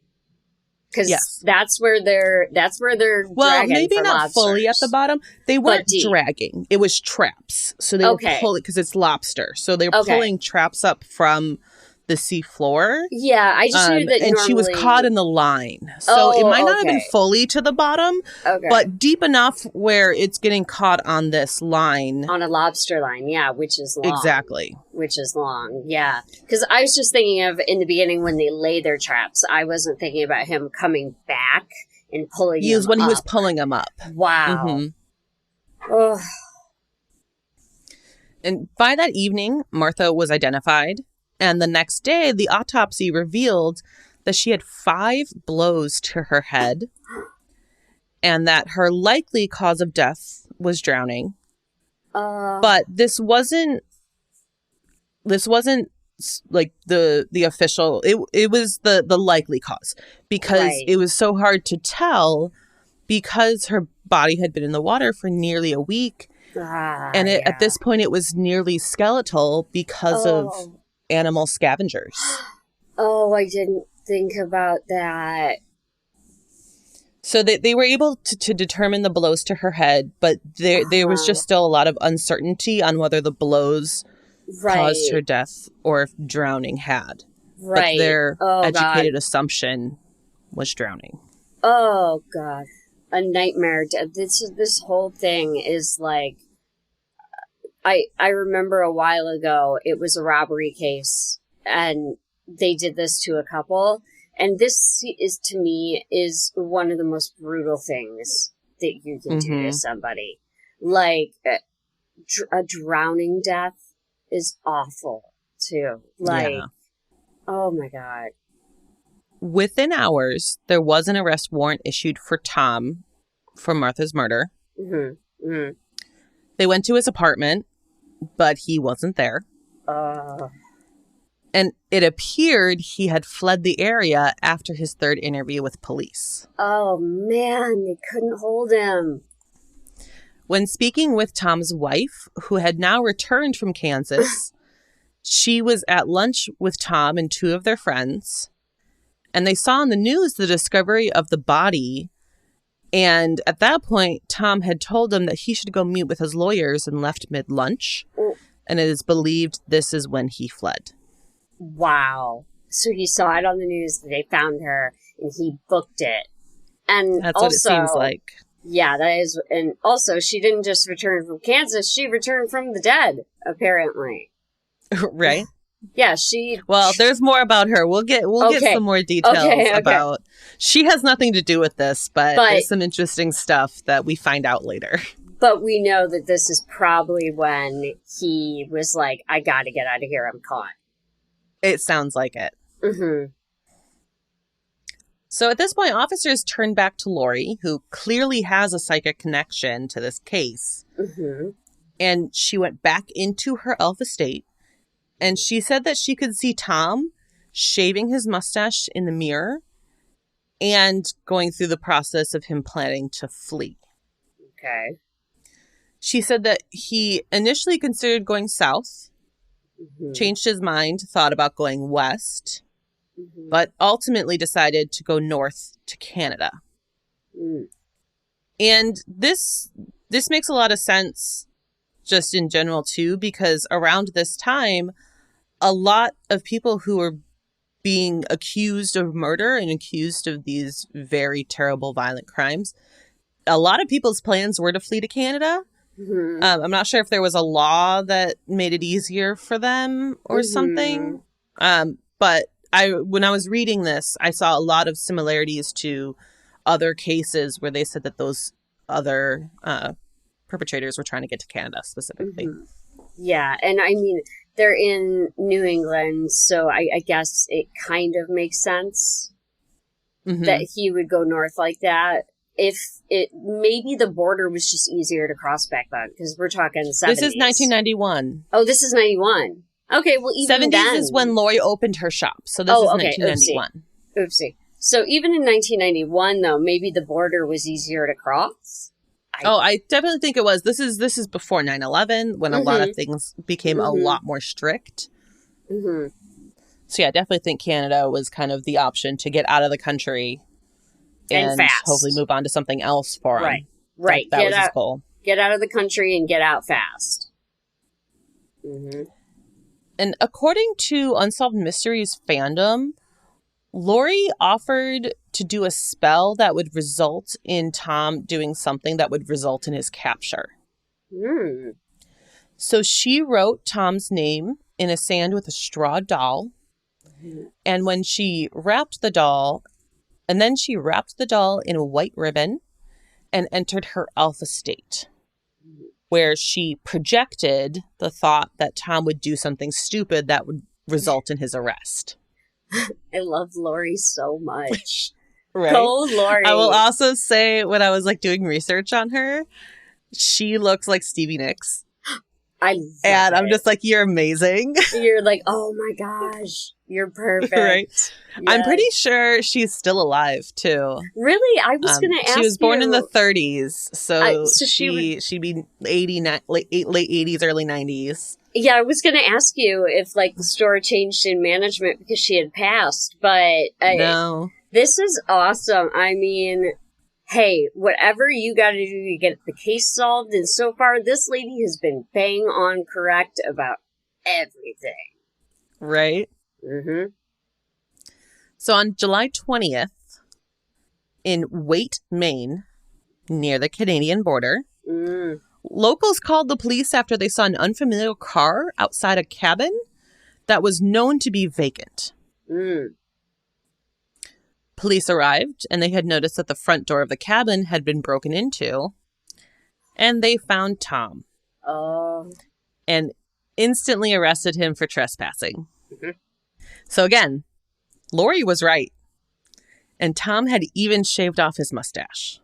Because that's where they're well, dragging maybe for not lobsters. Fully at the bottom. They weren't dragging. It was traps. So they were pulling, because it's lobster. So they were pulling traps up from the sea floor. Yeah, I just knew that. And she was caught in the line. So it might not have been fully to the bottom, but deep enough where it's getting caught on this line. On a lobster line, yeah, which is long. Exactly. Which is long, yeah. Because I was just thinking of, in the beginning when they lay their traps, I wasn't thinking about him coming back and pulling them up. When he was pulling them up. Wow. Mm-hmm. Ugh. And by that evening, Martha was identified. And the next day, the autopsy revealed that she had 5 blows to her head and that her likely cause of death was drowning. But this wasn't like the official. It was the likely cause because it was so hard to tell because her body had been in the water for nearly a week. And at this point, it was nearly skeletal because of animal scavengers. Oh, I didn't think about that. So they were able to determine the blows to her head, but there was just still a lot of uncertainty on whether the blows caused her death or if drowning had. But their educated assumption was drowning. Oh, God. A nightmare. This whole thing is like... I remember a while ago, it was a robbery case, and they did this to a couple. And this is, to me, is one of the most brutal things that you can do to somebody. Like, a drowning death is awful, too. Like, oh my God. Within hours, there was an arrest warrant issued for Tom for Martha's murder. They went to his apartment, but he wasn't there. And it appeared he had fled the area after his third interview with police. Oh, man, they couldn't hold him. When speaking with Tom's wife, who had now returned from Kansas, she was at lunch with Tom and two of their friends, and they saw on the news the discovery of the body. And at that point, Tom had told them that he should go meet with his lawyers and left mid-lunch. And it is believed this is when he fled. Wow. So he saw it on the news that they found her and he booked it. And that's also, what it seems like. Yeah, that is. And also, she didn't just return from Kansas. She returned from the dead, apparently. Right? Yeah, she... Well, there's more about her. We'll get some more details about... She has nothing to do with this, but there's some interesting stuff that we find out later. But we know that this is probably when he was like, I gotta get out of here, I'm caught. It sounds like it. So at this point, officers turn back to Lori, who clearly has a psychic connection to this case. And she went back into her elf estate. And she said that she could see Tom shaving his mustache in the mirror and going through the process of him planning to flee. Okay. She said that he initially considered going south, changed his mind, thought about going west, but ultimately decided to go north to Canada. And this makes a lot of sense just in general, too, because around this time, a lot of people who were being accused of murder and accused of these very terrible, violent crimes, a lot of people's plans were to flee to Canada. I'm not sure if there was a law that made it easier for them or something. But when I was reading this, I saw a lot of similarities to other cases where they said that those other perpetrators were trying to get to Canada specifically. Yeah, and I mean, they're in New England, so I guess it kind of makes sense that he would go north like that. If it, maybe the border was just easier to cross back then, because we're talking 70s. This is 1991. Oh, this is 91. Okay, well, even 70s then... is when Lori opened her shop, so this is 1991. Oopsie. So even in 1991, though, maybe the border was easier to cross? I definitely think it was. This is before 9/11, when a lot of things became a lot more strict. So yeah, I definitely think Canada was kind of the option to get out of the country and fast. Hopefully move on to something else for him. Right. That was his goal. Get out of the country and get out fast. And according to Unsolved Mysteries fandom, Lori offered to do a spell that would result in Tom doing something that would result in his capture. So she wrote Tom's name in a sand with a straw doll. And when she wrapped the doll, and then she wrapped the doll in a white ribbon and entered her elf estate, where she projected the thought that Tom would do something stupid that would result in his arrest. I love Lori so much. Right? Go, Lori. I will also say, when I was doing research on her, she looks like Stevie Nicks. And I'm just you're amazing. You're oh my gosh, you're perfect. Right? Yes. I'm pretty sure she's still alive too. Really? I was going to ask you. She was born in the 30s, so she'd be late 80s, early 90s. Yeah, I was going to ask you if the store changed in management because she had passed, but no. This is awesome. I mean, hey, whatever you got to do to get the case solved, and so far this lady has been bang on correct about everything. Right? So on July 20th, in Waite, Maine, near the Canadian border. Mm. Locals called the police after they saw an unfamiliar car outside a cabin that was known to be vacant. Mm. Police arrived, and they had noticed that the front door of the cabin had been broken into, and they found Tom. Oh. And instantly arrested him for trespassing. Mm-hmm. So again, Lori was right. And Tom had even shaved off his mustache.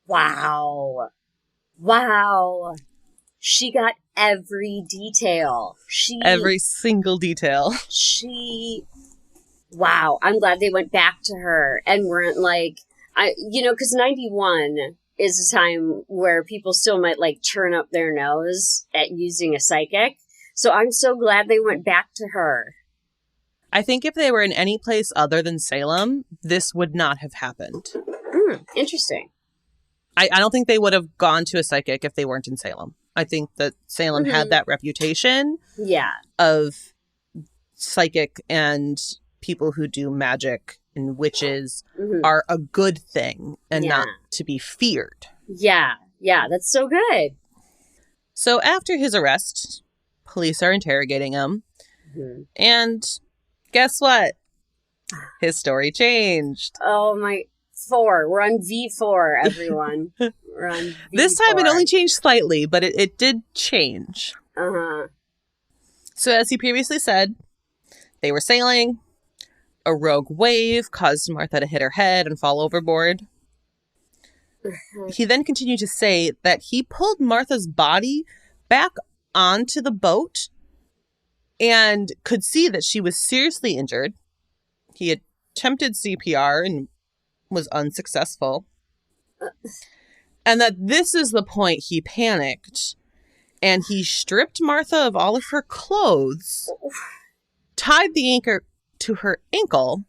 Wow. Wow. She got every detail. Every single detail. Wow. I'm glad they went back to her and weren't like, because 91 is a time where people still might like turn up their nose at using a psychic. So I'm so glad they went back to her. I think if they were in any place other than Salem, this would not have happened. Interesting. I don't think they would have gone to a psychic if they weren't in Salem. I think that Salem had that reputation of psychic and people who do magic and witches are a good thing and not to be feared. Yeah, that's so good. So after his arrest, police are interrogating him. And guess what? His story changed. Oh my, 4. We're on V4, everyone. We're on V4. This time it only changed slightly, but it did change. Uh-huh. So as he previously said, they were sailing. A rogue wave caused Martha to hit her head and fall overboard. He then continued to say that he pulled Martha's body back onto the boat and could see that she was seriously injured. He attempted CPR and was unsuccessful. And that this is the point he panicked and he stripped Martha of all of her clothes, tied the anchor to her ankle,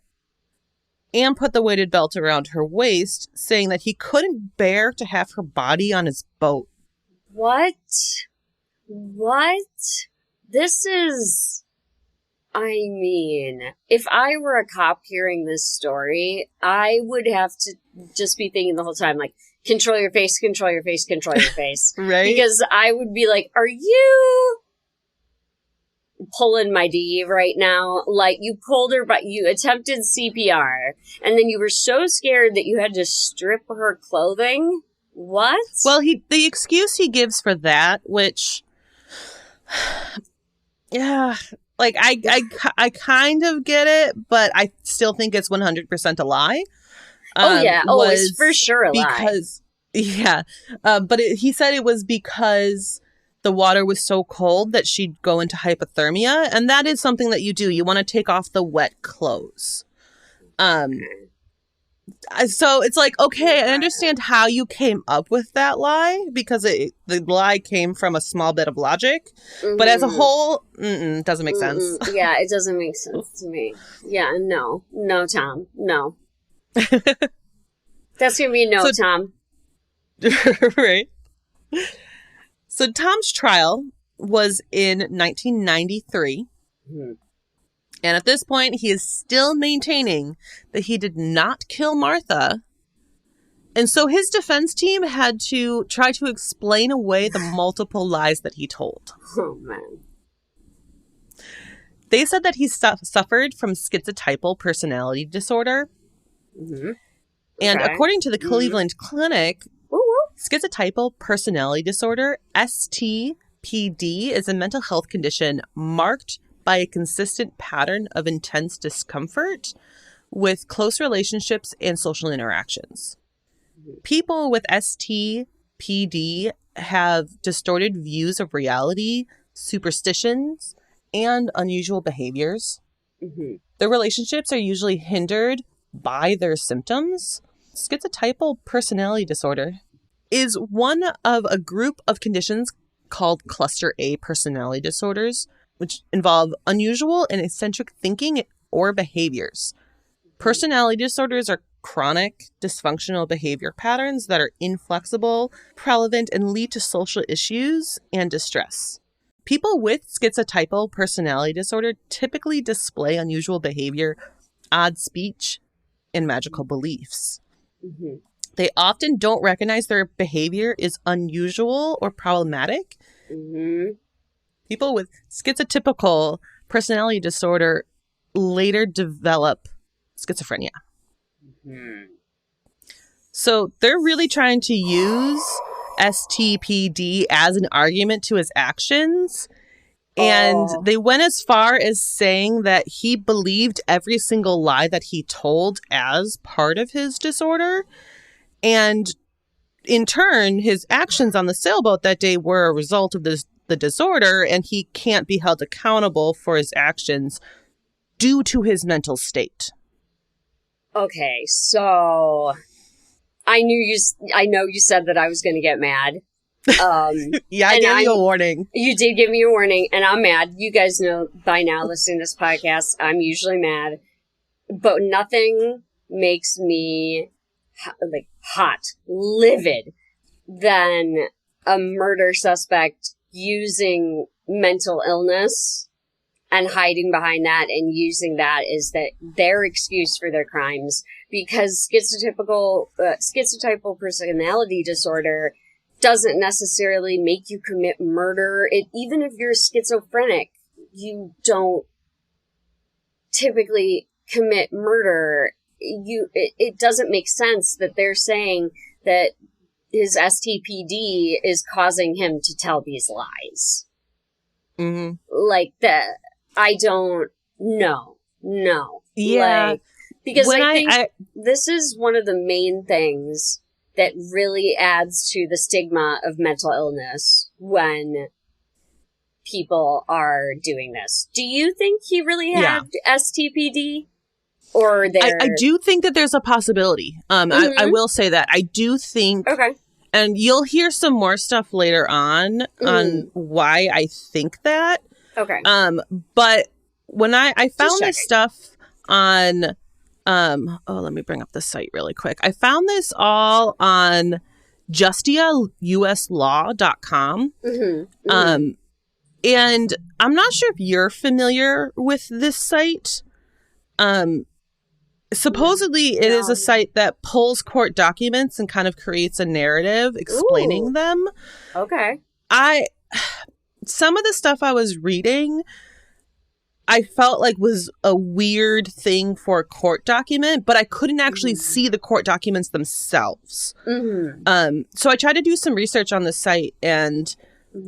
and put the weighted belt around her waist, saying that he couldn't bear to have her body on his boat. What? This is... I mean, if I were a cop hearing this story, I would have to just be thinking the whole time, like, control your face, control your face, control your face. Right? Because I would be like, are you pulling my D right now? Like, you pulled her, but you attempted CPR, and then you were so scared that you had to strip her clothing? What? Well, the excuse he gives for that, which... yeah... Like, I kind of get it, but I still think it's 100% a lie. It's for sure a lie. But he said it was because the water was so cold that she'd go into hypothermia, and that is something that you do. You want to take off the wet clothes. So it's like, okay, I understand how you came up with that lie, because the lie came from a small bit of logic, but as a whole, doesn't make sense. Yeah, it doesn't make sense to me. Yeah, no, Tom, no. That's gonna be no, Tom. Right. So Tom's trial was in 1993. And at this point, he is still maintaining that he did not kill Martha. And so his defense team had to try to explain away the multiple lies that he told. Oh, man. They said that he suffered from schizotypal personality disorder. And according to the Cleveland Clinic, schizotypal personality disorder, STPD, is a mental health condition marked by a consistent pattern of intense discomfort with close relationships and social interactions. People with STPD have distorted views of reality, superstitions, and unusual behaviors. Their relationships are usually hindered by their symptoms. Schizotypal personality disorder is one of a group of conditions called cluster A personality disorders, which involve unusual and eccentric thinking or behaviors. Personality disorders are chronic, dysfunctional behavior patterns that are inflexible, prevalent, and lead to social issues and distress. People with schizotypal personality disorder typically display unusual behavior, odd speech, and magical beliefs. Mm-hmm. They often don't recognize their behavior is unusual or problematic. Mm-hmm. People with schizotypical personality disorder later develop schizophrenia. Mm-hmm. So they're really trying to use STPD as an argument to his actions. And they went as far as saying that he believed every single lie that he told as part of his disorder. And in turn, his actions on the sailboat that day were a result of the disorder, and he can't be held accountable for his actions due to his mental state. Okay, so I know you said that I was going to get mad. Yeah, I gave you a warning. You did give me a warning, and I'm mad. You guys know by now, listening to this podcast, I'm usually mad. But nothing makes me, hot, livid, than a murder suspect using mental illness and hiding behind that and using that as their excuse for their crimes. Because schizotypal personality disorder doesn't necessarily make you commit murder. Even if you're schizophrenic, you don't typically commit murder. It doesn't make sense that they're saying that his STPD is causing him to tell these lies. Mm-hmm. Like that, I don't know. No. Yeah. Because I think this is one of the main things that really adds to the stigma of mental illness when people are doing this. Do you think he really had STPD? Or I do think that there's a possibility. Mm-hmm. I will say that. I do think... Okay. And you'll hear some more stuff later on why I think that. Okay. But when I found this stuff on... let me bring up the site really quick. I found this all on justiauslaw.com. Mm-hmm. Mm-hmm. And I'm not sure if you're familiar with this site. Supposedly it is a site that pulls court documents and kind of creates a narrative explaining them. Okay. Some of the stuff I was reading, I felt like was a weird thing for a court document, but I couldn't actually see the court documents themselves. Mm-hmm. So I tried to do some research on the site and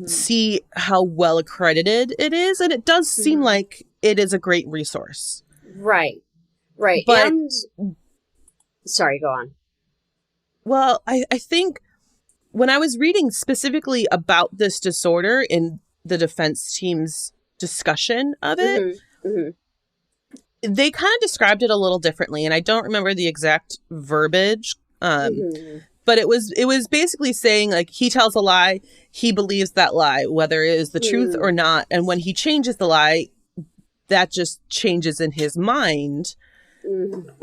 see how well accredited it is. And it does seem like it is a great resource. Right. Right. But, sorry, go on. Well, I think when I was reading specifically about this disorder in the defense team's discussion of it, they kind of described it a little differently. And I don't remember the exact verbiage. But it was basically saying, like, he tells a lie, he believes that lie, whether it is the truth or not. And when he changes the lie, that just changes in his mind.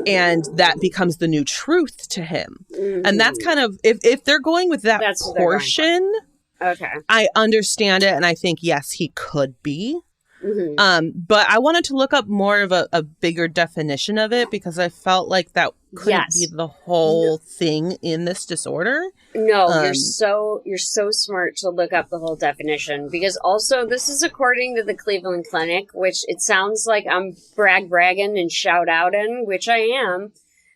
And that becomes the new truth to him. And that's kind of, if they're going with that portion, okay, I understand it. And I think, yes, he could be. But I wanted to look up more of a bigger definition of it because I felt like that couldn't be the whole thing in this disorder. No, you're so smart to look up the whole definition because also this is according to the Cleveland Clinic, which it sounds like I'm bragging and shout outing, which I am,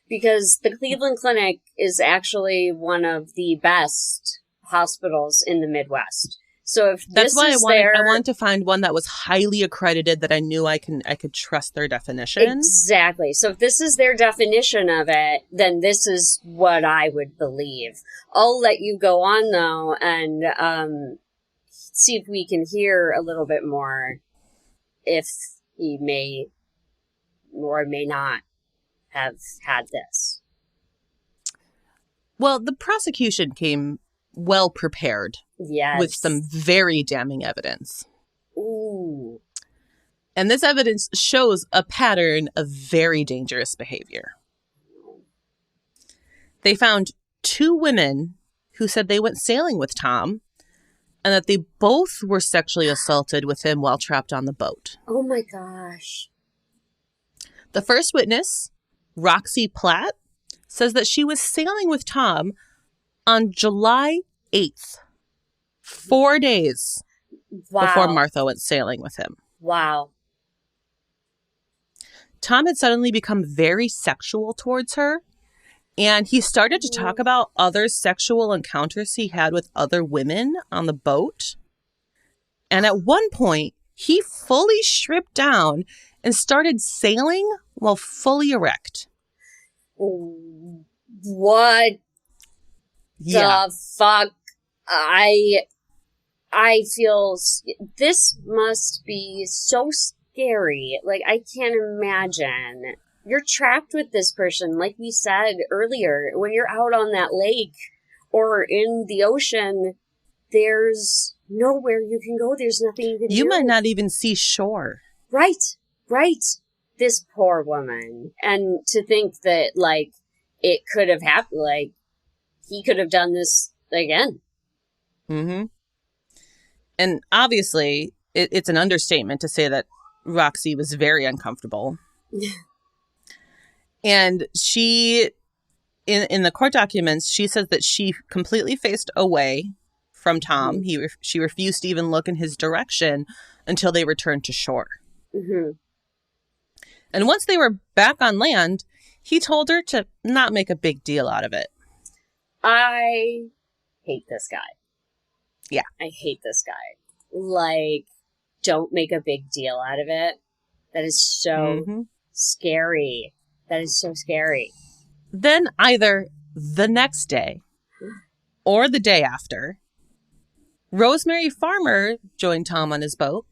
because the Cleveland Clinic is actually one of the best hospitals in the Midwest. So if that's why I wanted to find one that was highly accredited that I knew I could trust their definition. Exactly. So if this is their definition of it, then this is what I would believe. I'll let you go on though and see if we can hear a little bit more if he may or may not have had this. Well, the prosecution came well prepared. Yes. With some very damning evidence. Ooh. And this evidence shows a pattern of very dangerous behavior. They found 2 women who said they went sailing with Tom and that they both were sexually assaulted with him while trapped on the boat. Oh my gosh. The first witness, Roxy Platt, says that she was sailing with Tom on July 8th, 4 days before Wow. Martha went sailing with him. Wow. Tom had suddenly become very sexual towards her, and he started to talk about other sexual encounters he had with other women on the boat. And at one point, he fully stripped down and started sailing while fully erect. What Yeah. the fuck? I feel this must be so scary. Like, I can't imagine. You're trapped with this person, like we said earlier. When you're out on that lake or in the ocean, there's nowhere you can go. There's nothing you can do. You might not even see shore. Right. This poor woman. And to think that, like, it could have happened, like, he could have done this again. Mm-hmm. And obviously, it's an understatement to say that Roxy was very uncomfortable. And she, in the court documents, she says that she completely faced away from Tom. She refused to even look in his direction until they returned to shore. Mm-hmm. And once they were back on land, he told her to not make a big deal out of it. I hate this guy. Yeah. I hate this guy. Like, don't make a big deal out of it. That is so scary. That is so scary. Then either the next day or the day after, Rosemary Farmer joined Tom on his boat.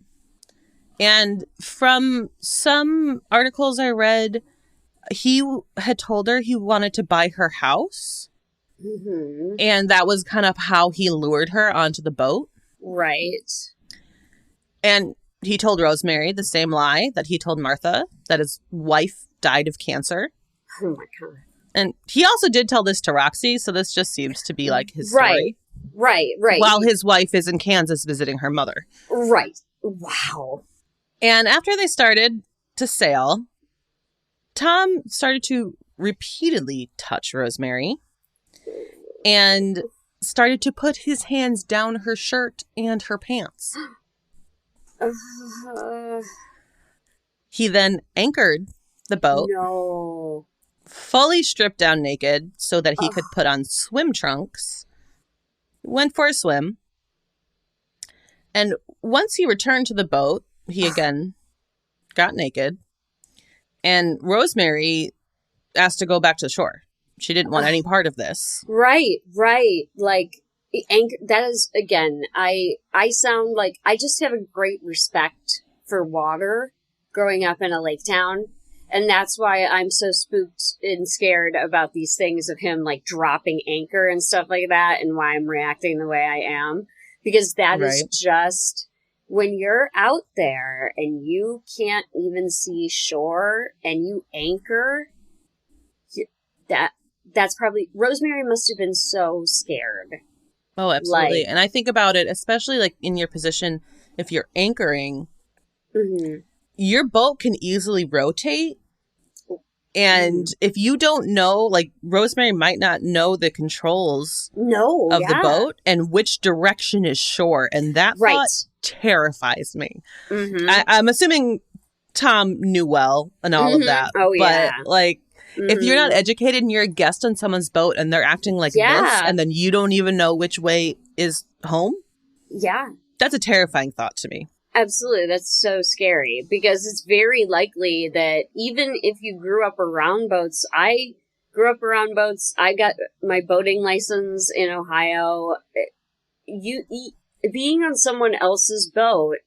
And from some articles I read, he had told her he wanted to buy her house. Mm-hmm. And that was kind of how he lured her onto the boat. Right. And he told Rosemary the same lie that he told Martha, that his wife died of cancer. Oh my God. And he also did tell this to Roxy, so this just seems to be like his story. Right. While his wife is in Kansas visiting her mother. Right. Wow. And after they started to sail, Tom started to repeatedly touch Rosemary and started to put his hands down her shirt and her pants. He then anchored the boat. No. Fully stripped down naked so that he could put on swim trunks. Went for a swim. And once he returned to the boat, he again got naked. And Rosemary asked to go back to the shore. She didn't want any part of this. Right. Like, that is, again, I sound like I just have a great respect for water growing up in a lake town. And that's why I'm so spooked and scared about these things of him, like, dropping anchor and stuff like that, and why I'm reacting the way I am. Because that is just, when you're out there and you can't even see shore and you anchor, that's probably, Rosemary must have been so scared. Oh, absolutely. And I think about it, especially, like, in your position, if you're anchoring, your boat can easily rotate. And if you don't know, like, Rosemary might not know the controls of the boat and which direction is shore. And that thought terrifies me. I'm assuming Tom knew well and all of that. Oh, yeah. But, like, if you're not educated and you're a guest on someone's boat and they're acting like this, and then you don't even know which way is home. Yeah. That's a terrifying thought to me. Absolutely. That's so scary because it's very likely that even if you grew up around boats, I grew up around boats. I got my boating license in Ohio. Being on someone else's boat,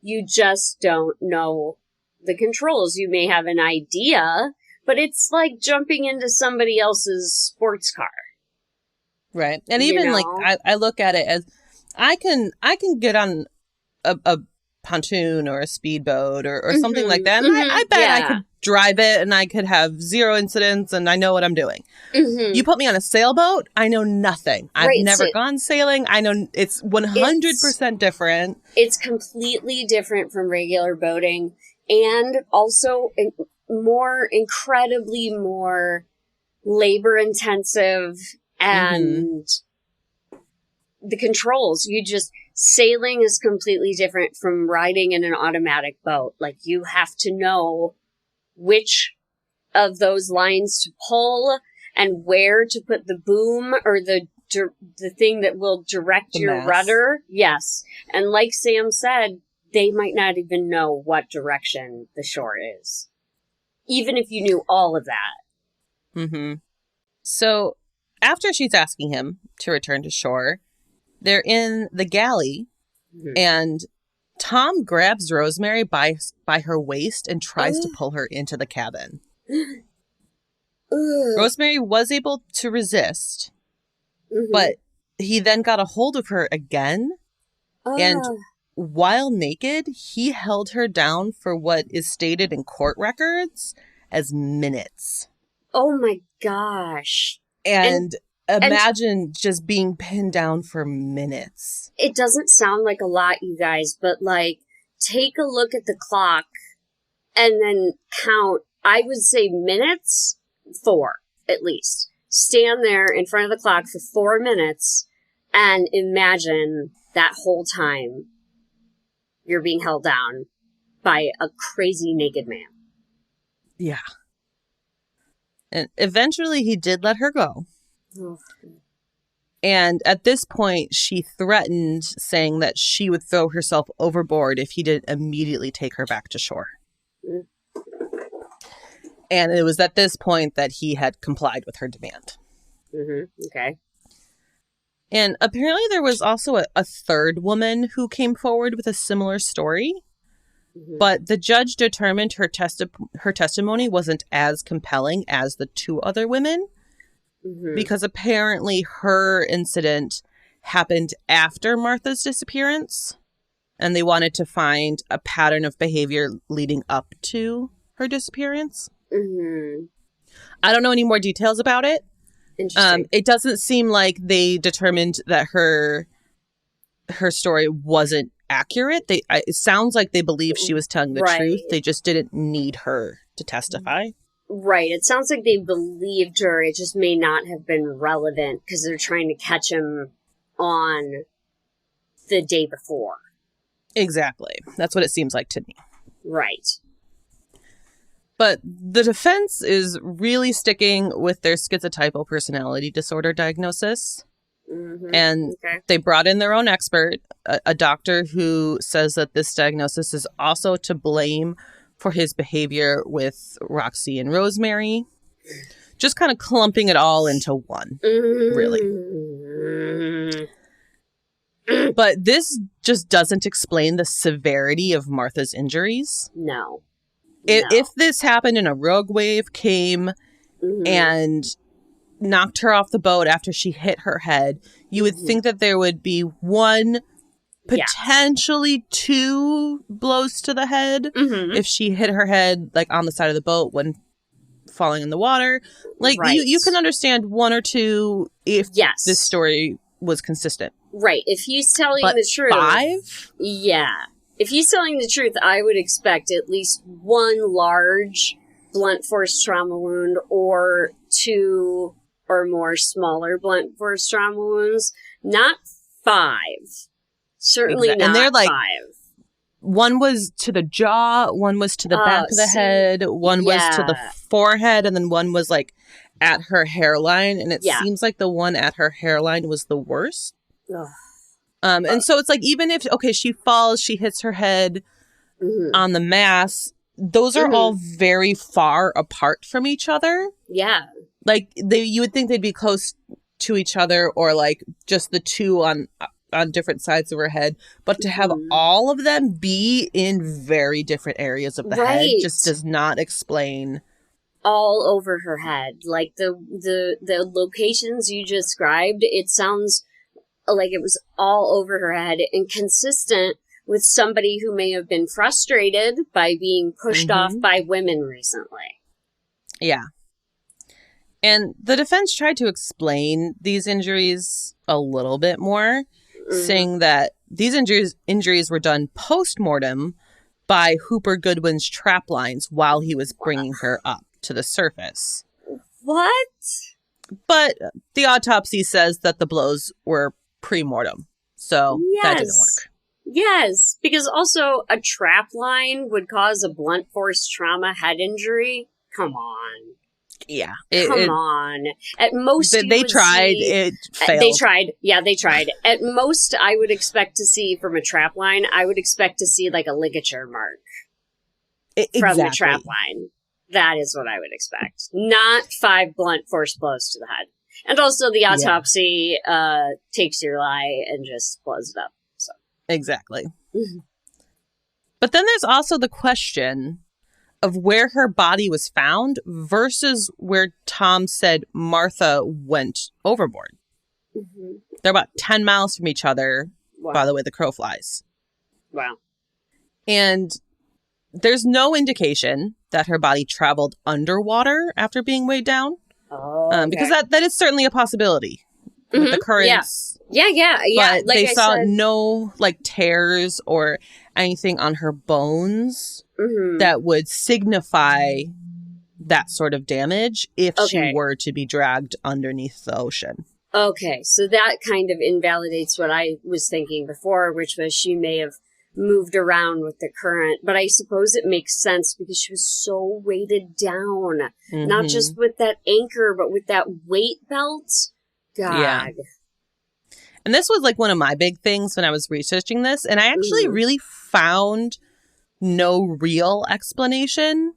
you just don't know the controls. You may have an idea, but it's like jumping into somebody else's sports car. Right. And even like I look at it as I can get on a pontoon or a speedboat or something like that. And I bet I could drive it and I could have zero incidents and I know what I'm doing. You put me on a sailboat, I know nothing. I've never gone sailing. I know it's 100% different. It's completely different from regular boating and also incredibly more labor intensive, and the controls. Sailing is completely different from riding in an automatic boat. Like, you have to know which of those lines to pull and where to put the boom or the thing that will direct your rudder. Yes. And like Sam said, they might not even know what direction the shore is, even if you knew all of that. Mm-hmm. So after she's asking him to return to shore, they're in the galley, and Tom grabs Rosemary by her waist and tries to pull her into the cabin. Rosemary was able to resist, but he then got a hold of her again, and while naked, he held her down for what is stated in court records as minutes. Oh my gosh. And imagine just being pinned down for minutes. It doesn't sound like a lot, you guys, but like, take a look at the clock and then count, I would say minutes, 4 at least. Stand there in front of the clock for 4 minutes and imagine that whole time you're being held down by a crazy naked man. Yeah. And eventually he did let her go. And at this point, she threatened, saying that she would throw herself overboard if he didn't immediately take her back to shore. And it was at this point that he had complied with her demand. Okay. And apparently there was also a third woman who came forward with a similar story. But the judge determined her testimony wasn't as compelling as the 2 other women. Because apparently her incident happened after Martha's disappearance, and they wanted to find a pattern of behavior leading up to her disappearance. I don't know any more details about it. Interesting. It doesn't seem like they determined that her story wasn't accurate. It sounds like they believe she was telling the truth. They just didn't need her to testify. Right. It sounds like they believed her. It just may not have been relevant because they're trying to catch him on the day before. Exactly. That's what it seems like to me. Right. But the defense is really sticking with their schizotypal personality disorder diagnosis. And they brought in their own expert, a doctor who says that this diagnosis is also to blame for his behavior with Roxy and Rosemary. Just kind of clumping it all into one, really. But this just doesn't explain the severity of Martha's injuries. No. If this happened and a rogue wave came and knocked her off the boat after she hit her head, you would think that there would be one, potentially 2 blows to the head if she hit her head like on the side of the boat when falling in the water. Like you can understand 1 or 2 if this story was consistent. Right. If he's telling the truth. 5? Yeah. If he's telling the truth, I would expect at least 1 large blunt force trauma wound or 2 or more smaller blunt force trauma wounds. Not 5. Certainly not and they're like 5. One was to the jaw, one was to the back of the head, one was to the forehead, and then one was like at her hairline. And it seems like the one at her hairline was the worst. And so it's like, even if, she falls, she hits her head on the mass, those are all very far apart from each other. Yeah. Like, you would think they'd be close to each other, or like just the 2 on different sides of her head, but to have all of them be in very different areas of the head just does not explain. All over her head, like the locations you described, it sounds like it was all over her head and consistent with somebody who may have been frustrated by being pushed off by women recently. Yeah. And the defense tried to explain these injuries a little bit more, saying that these injuries were done post-mortem by Hooper Goodwin's trap lines while he was bringing her up to the surface. What? But the autopsy says that the blows were pre-mortem. So that didn't work. Yes, because also a trap line would cause a blunt force trauma head injury. Come on. Yeah. Come on. At most, they tried. It failed. They tried. Yeah, they tried. At most, I would expect to see from a trap line, I would expect to see like a ligature mark from the trap line. That is what I would expect. Not 5 blunt force blows to the head. And also the autopsy takes your lie and just blows it up. So exactly. But then there's also the question of where her body was found versus where Tom said Martha went overboard. Mm-hmm. They're about 10 miles from each other, by the way the crow flies. Wow. And there's no indication that her body traveled underwater after being weighed down. Oh, okay. Because that is certainly a possibility. With the currents. Yeah. But like they saw no like tears or anything on her bones that would signify that sort of damage if she were to be dragged underneath the ocean. Okay, so that kind of invalidates what I was thinking before, which was she may have moved around with the current. But I suppose it makes sense because she was so weighted down. Not just with that anchor, but with that weight belt. God. Yeah. And this was like one of my big things when I was researching this. And I actually really found no real explanation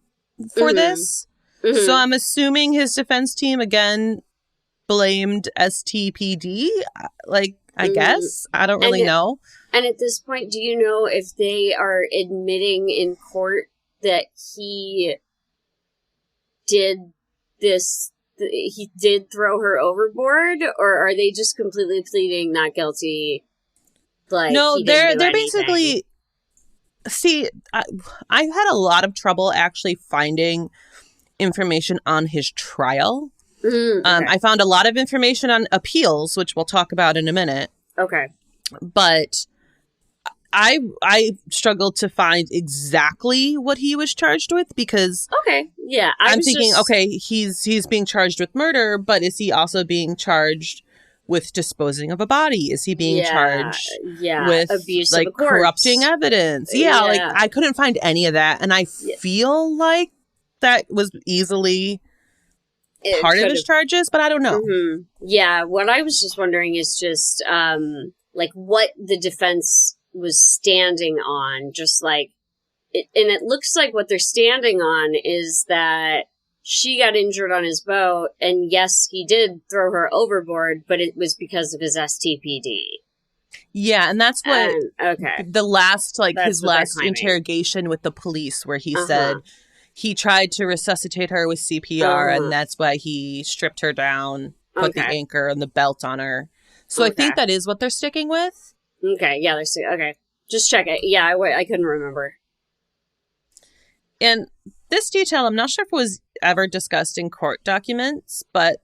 for this. So I'm assuming his defense team, again, blamed STPD. Like, I guess. I don't really know. And at this point, do you know if they are admitting in court that he did this? He did throw her overboard, or are they just completely pleading not guilty? Like, no, they're basically. See, I've had a lot of trouble actually finding information on his trial. I found a lot of information on appeals, which we'll talk about in a minute. Okay, but I struggled to find exactly what he was charged with because I'm thinking, he's being charged with murder, but is he also being charged with disposing of a body? Is he being charged with abuse like of a corpse, corrupting evidence? Like I couldn't find any of that, and I feel like that was easily part of his charges, but I don't know. Yeah, what I was just wondering is just like what the defense was standing on, just like it, and it looks like what they're standing on is that she got injured on his boat, and yes, he did throw her overboard, but it was because of his STPD. Yeah, and that's what the last, like his last interrogation with the police, where he said he tried to resuscitate her with CPR, and that's why he stripped her down, put the anchor and the belt on her. So I think that is what they're sticking with. Okay, yeah, okay. Just check it. Yeah, I couldn't remember. And this detail, I'm not sure if it was ever discussed in court documents, but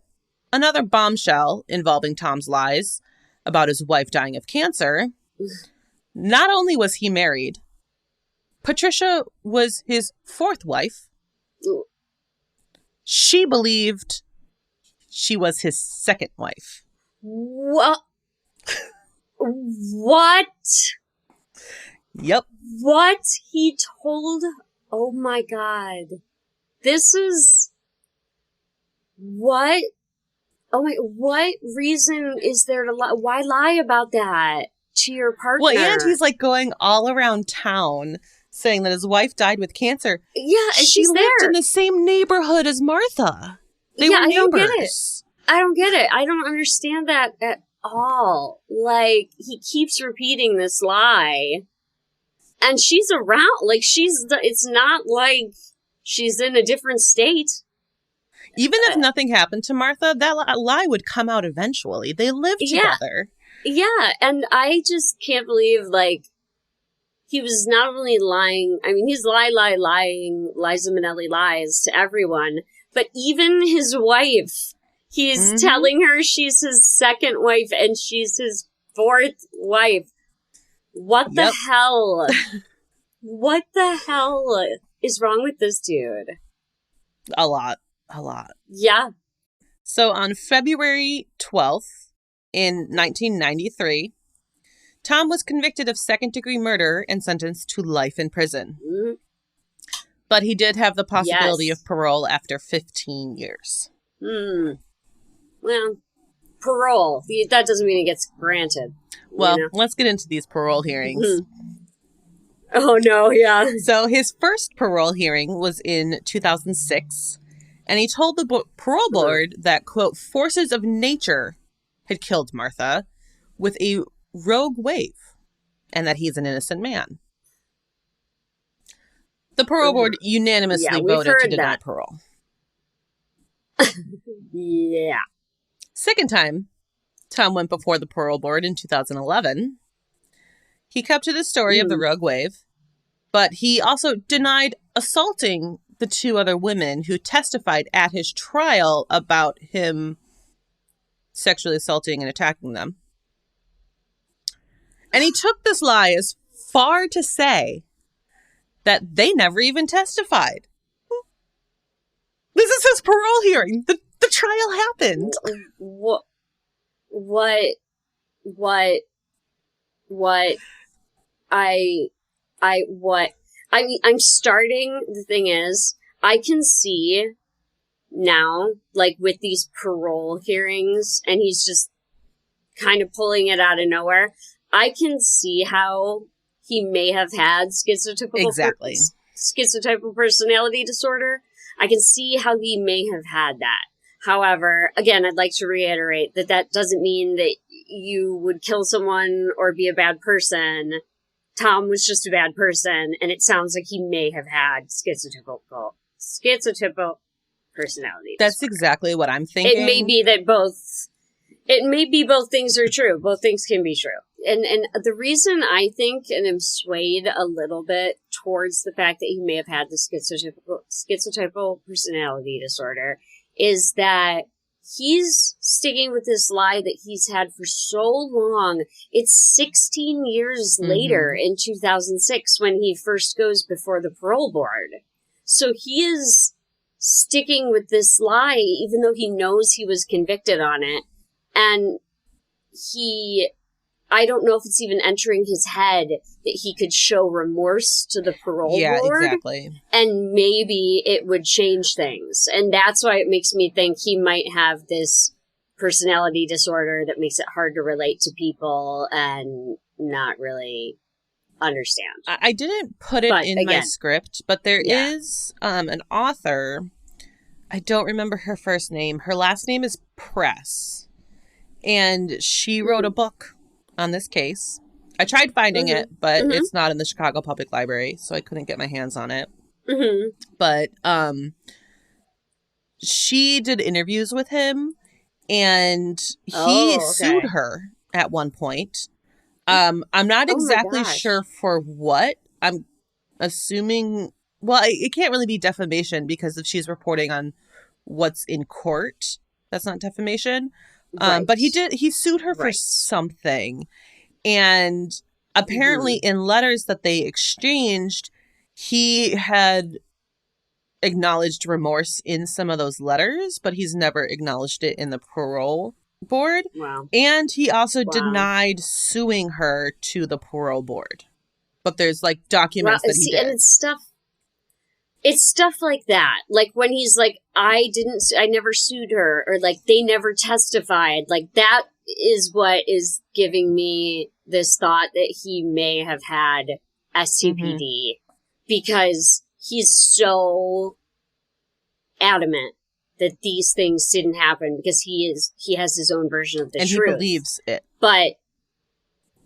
another bombshell involving Tom's lies about his wife dying of cancer. Not only was he married, Patricia was his 4th wife. She believed she was his 2nd wife. What? What? Yep. What he told? Oh my God. This is what? Oh my, what reason is there to lie? Why lie about that to your partner? Well, and he's like going all around town saying that his wife died with cancer. Yeah, and she lived in the same neighborhood as Martha. They were neighbors. I don't get it. I don't understand that at all. Like, he keeps repeating this lie. And she's around. Like, it's not like she's in a different state. Even if nothing happened to Martha, that lie would come out eventually. They lived together. Yeah, and I just can't believe, like, he was not only lying, I mean, he's lying, Liza Minnelli lies to everyone, but even his wife, he's telling her she's his 2nd wife and she's his 4th wife. What the hell? What the hell is wrong with this dude? A lot. Yeah. So on February 12th in 1993, Tom was convicted of second-degree murder and sentenced to life in prison. Mm, But he did have the possibility yes. of parole after 15 years. Well, parole. That doesn't mean it gets granted. Well, let's get into these parole hearings. Oh, no, yeah. So his first parole hearing was in 2006, and he told the parole board that, quote, forces of nature had killed Martha with a rogue wave, and that he's an innocent man. The parole board unanimously voted to deny parole. Yeah. Second time, Tom went before the parole board in 2011. He kept to the story of the rogue wave, but he also denied assaulting the two other women who testified at his trial about him sexually assaulting and attacking them. And he took this lie as far to say that they never even testified. This is his parole hearing. The trial happened. What? I mean, I'm starting, the thing is, I can see now, like, with these parole hearings, and he's just kind of pulling it out of nowhere, I can see how he may have had schizotypal personality disorder. I can see how he may have had that. However, again, I'd like to reiterate that doesn't mean that you would kill someone or be a bad person. Tom was just a bad person, and it sounds like he may have had schizotypal personality disorder. That's exactly what I'm thinking. It may be both things are true. Both things can be true. And the reason I think, and I'm swayed a little bit towards the fact that he may have had the schizotypal personality disorder, is that he's sticking with this lie that he's had for so long. It's 16 years later in 2006 when he first goes before the parole board. So he is sticking with this lie, even though he knows he was convicted on it. And I don't know if it's even entering his head that he could show remorse to the parole board. Yeah, exactly. And maybe it would change things. And that's why it makes me think he might have this personality disorder that makes it hard to relate to people and not really understand. I didn't put it in my script, but there is an author. I don't remember her first name. Her last name is Press. And she wrote a book on this case. I tried finding it, but it's not in the Chicago Public Library, so I couldn't get my hands on it. But she did interviews with him, and he sued her at one point. I'm not exactly sure for what. I'm assuming, well, it can't really be defamation, because if she's reporting on what's in court, that's not defamation. But he sued her for something. And apparently in letters that they exchanged, he had acknowledged remorse in some of those letters, but he's never acknowledged it in the parole board. Wow. And he also denied suing her to the parole board. But there's like documents that he did. And it's stuff like that. Like when he's like, I never sued her, or like they never testified. Like that is what is giving me this thought that he may have had STPD, because he's so adamant that these things didn't happen, because he has his own version of the truth. And he believes it. But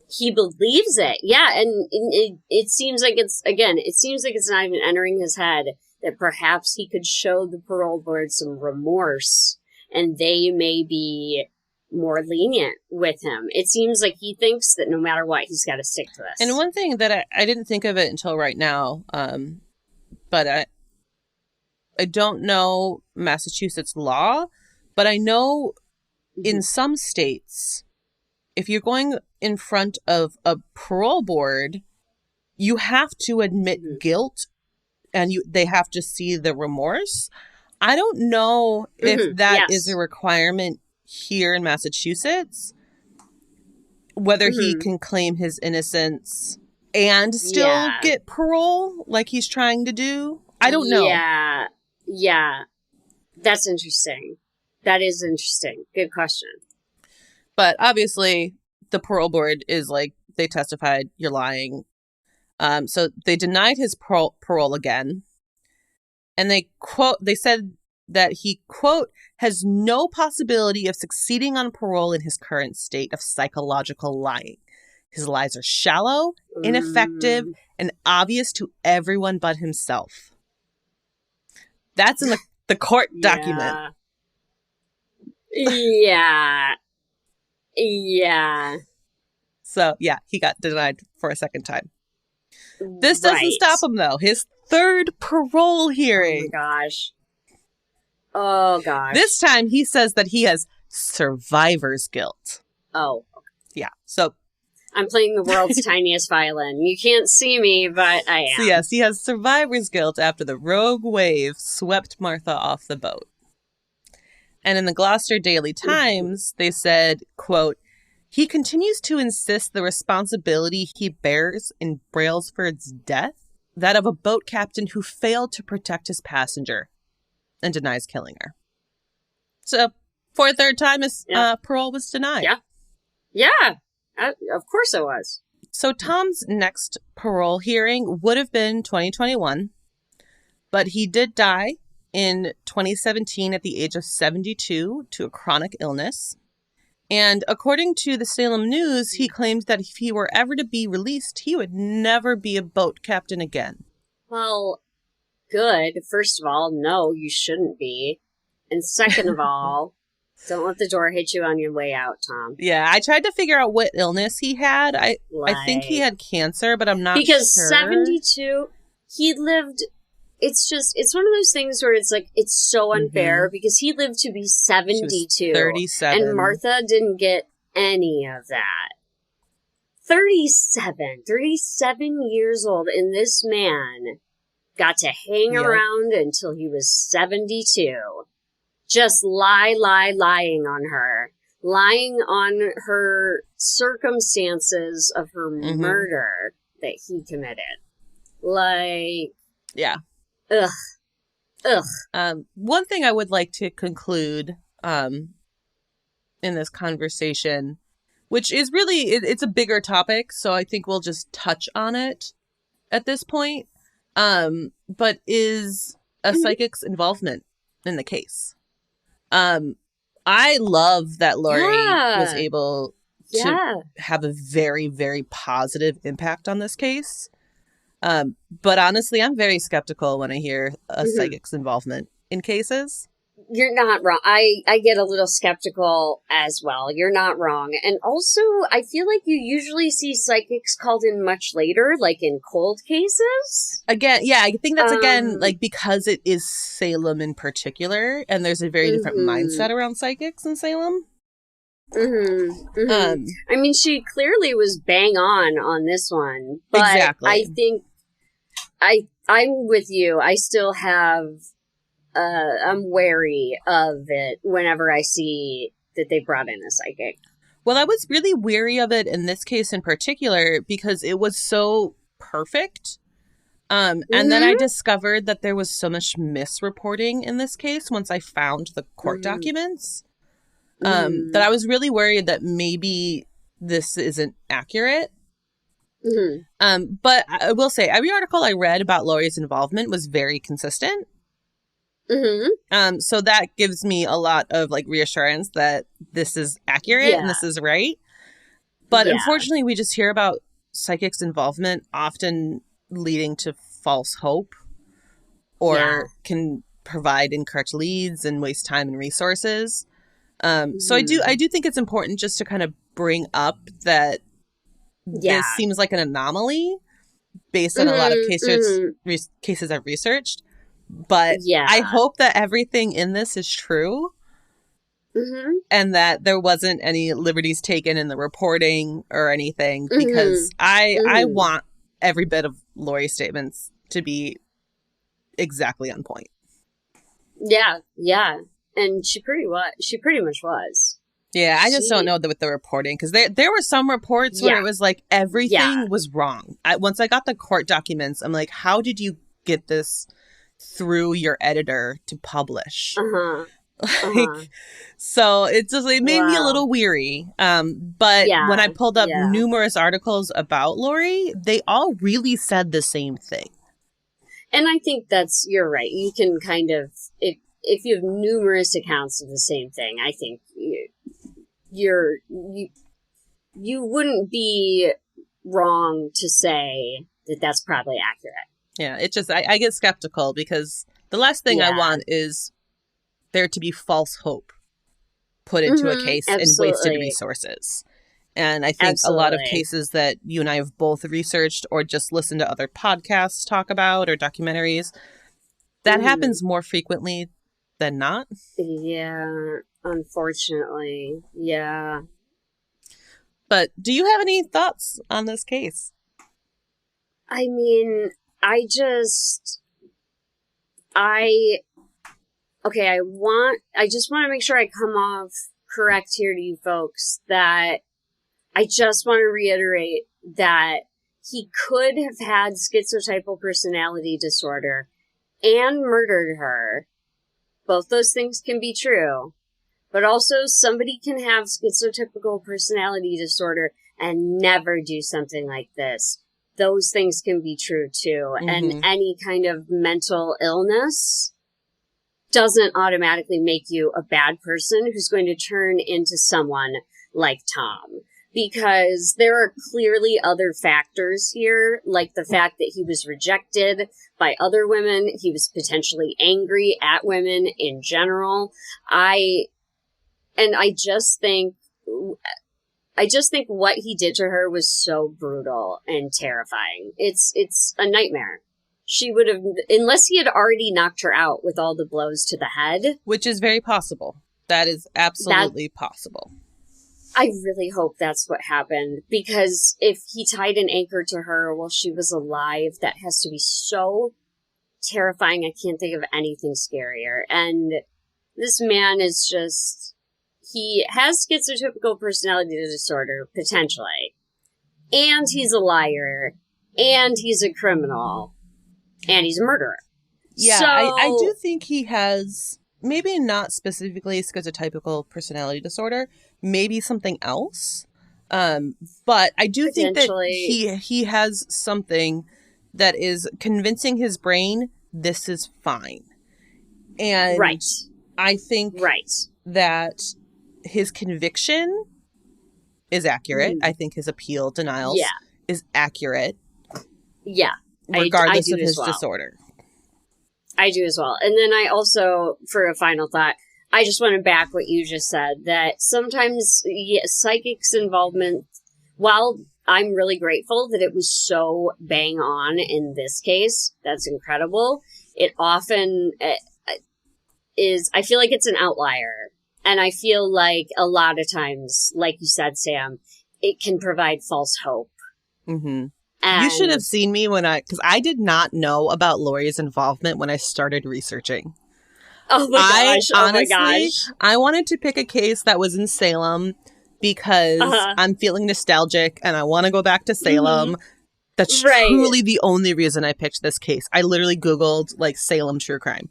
he believes it. Yeah. And it seems like it's not even entering his head that perhaps he could show the parole board some remorse and they may be more lenient with him. It seems like he thinks that no matter what, he's got to stick to this. And one thing that I didn't think of it until right now, but I don't know Massachusetts law, but I know in some states, if you're going in front of a parole board, you have to admit guilt, and they have to see the remorse. I don't know if that is Yes. a requirement here in Massachusetts, whether he can claim his innocence and still Yeah. get parole like he's trying to do. I don't know. Yeah. Yeah. That's interesting. That is interesting. Good question. But obviously, the parole board is like, they testified, you're lying. So they denied his parole again. And they said that he, quote, has no possibility of succeeding on parole in his current state of psychological lying. His lies are shallow, ineffective, and obvious to everyone but himself. That's in the court document. Yeah. Yeah. So, yeah, he got denied for a second time. This doesn't stop him, though. His third parole hearing. Oh, my gosh. Oh, gosh. This time, he says that he has survivor's guilt. Oh. Yeah, so... I'm playing the world's tiniest violin. You can't see me, but I am. So, yes, he has survivor's guilt after the rogue wave swept Martha off the boat. And in the Gloucester Daily Times, they said, quote, he continues to insist the responsibility he bears in Brailsford's death, that of a boat captain who failed to protect his passenger, and denies killing her. So, for a third time, his parole was denied. Yeah. Yeah. Of course it was. So Tom's next parole hearing would have been 2021, but he did die in 2017 at the age of 72 to a chronic illness. And according to the Salem News, he claimed that if he were ever to be released, he would never be a boat captain again. Well, good. First of all, no, you shouldn't be. And second of all, don't let the door hit you on your way out, Tom. Yeah, I tried to figure out what illness he had. I think he had cancer, but I'm not sure. Because 72, he lived... It's one of those things where it's like, it's so unfair because he lived to be 72. She was 37. And Martha didn't get any of that. 37 years old, and this man got to hang around until he was 72. Just lying on her. Lying on her circumstances of her murder that he committed. Like... Yeah. Ugh. One thing I would like to conclude in this conversation, which is really, it's a bigger topic, so I think we'll just touch on it at this point, but is a psychic's involvement in the case. I love that Lori was able to have a very, very positive impact on this case. But honestly, I'm very skeptical when I hear a psychic's involvement in cases. You're not wrong. I get a little skeptical as well. You're not wrong. And also, I feel like you usually see psychics called in much later, like in cold cases. Again, yeah, I think that's like because it is Salem in particular, and there's a very different mindset around psychics in Salem. I mean, she clearly was bang on this one, but exactly. I think I'm with you. I still have, I'm wary of it whenever I see that they brought in a psychic. Well, I was really wary of it in this case in particular because it was so perfect. And then I discovered that there was so much misreporting in this case once I found the court documents. That I was really worried that maybe this isn't accurate. But I will say, every article I read about Lori's involvement was very consistent. So that gives me a lot of like reassurance that this is accurate and this is right. But unfortunately, we just hear about psychics' involvement often leading to false hope or can provide incorrect leads and waste time and resources. So I do think it's important just to kind of bring up that this seems like an anomaly based on a lot of cases I've researched. But I hope that everything in this is true and that there wasn't any liberties taken in the reporting or anything because I want every bit of Lori's statements to be exactly on point. Yeah, yeah. And she pretty much was. Yeah, I just don't She, know with the reporting, because there were some reports where yeah, it was like yeah. everything was wrong. Once I got the court documents, I'm like, how did you get this through your editor to publish? Uh-huh. Uh-huh. Like, so it made me a Wow. little weary. But when I Yeah, pulled up yeah. numerous articles about Lori, they all really said the same thing. And I think you're right. You can kind of, if you have numerous accounts of the same thing, I think you wouldn't be wrong to say that that's probably accurate. Yeah, it just I get skeptical, because the last thing I Yeah. want is there to be false hope put into a case and wasted Absolutely. resources. And I think a lot of Absolutely. cases that you and I have both researched or just listened to other podcasts talk about or documentaries, that happens more frequently than not. Yeah, unfortunately. Yeah. But do you have any thoughts on this case? I mean, I just, I, okay, I just want to make sure I come off correct here to you folks that I just want to reiterate that he could have had schizotypal personality disorder and murdered her. Both those things can be true. But also, somebody can have schizotypical personality disorder and never do something like this. Those things can be true too. Mm-hmm. And any kind of mental illness doesn't automatically make you a bad person who's going to turn into someone like Tom. Because there are clearly other factors here, like the fact that he was rejected by other women. He was potentially angry at women in general. I just think what he did to her was so brutal and terrifying. It's a nightmare. She would have, unless he had already knocked her out with all the blows to the head. Which is very possible. That is absolutely possible. I really hope that's what happened, because if he tied an anchor to her while she was alive, that has to be so terrifying. I can't think of anything scarier. And this man is just, he has schizotypical personality disorder, potentially. And he's a liar. And he's a criminal. And he's a murderer. Yeah, so, I do think he has, maybe not specifically schizotypical personality disorder, maybe something else. But I do think that he has something that is convincing his brain this is fine. And right. I think that his conviction is accurate. I think his appeal denials is accurate. Yeah. Regardless of his well. disorder. I do as well. And then I also, for a final thought, I just want to back what you just said, that sometimes psychic's involvement, while I'm really grateful that it was so bang on in this case, that's incredible, it often is, I feel like it's an outlier. And I feel like a lot of times, like you said, Sam, it can provide false hope. Mm-hmm. You should have seen me because I did not know about Lori's involvement when I started researching. Oh my gosh. I wanted to pick a case that was in Salem because I'm feeling nostalgic and I want to go back to Salem. Mm-hmm. That's truly the only reason I picked this case. I literally Googled like Salem true crime.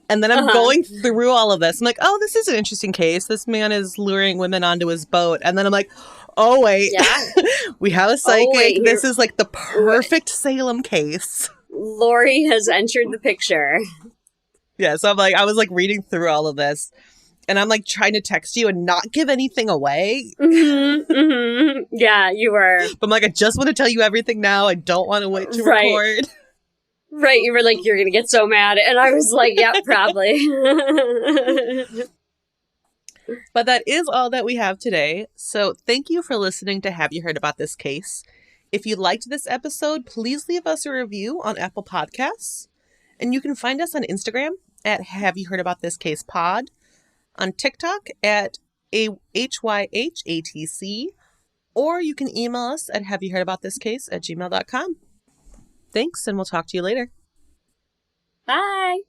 And then I'm going through all of this. I'm like, oh, this is an interesting case. This man is luring women onto his boat. And then I'm like, oh, wait, we have a psychic. This is like the perfect Salem case. Lori has entered the picture. Yeah, so I was like reading through all of this. And I'm like trying to text you and not give anything away. Mm-hmm, mm-hmm. Yeah, you were. But I'm like, I just want to tell you everything now. I don't want to wait to record. Right, you were like, you're going to get so mad. And I was like, yeah, probably. But that is all that we have today. So thank you for listening to Have You Heard About This Case? If you liked this episode, please leave us a review on Apple Podcasts. And you can find us on Instagram at Have You Heard About This Case Pod, on TikTok at HYHATC, or you can email us at haveyouheardaboutThisCase@gmail.com. Thanks, and we'll talk to you later. Bye.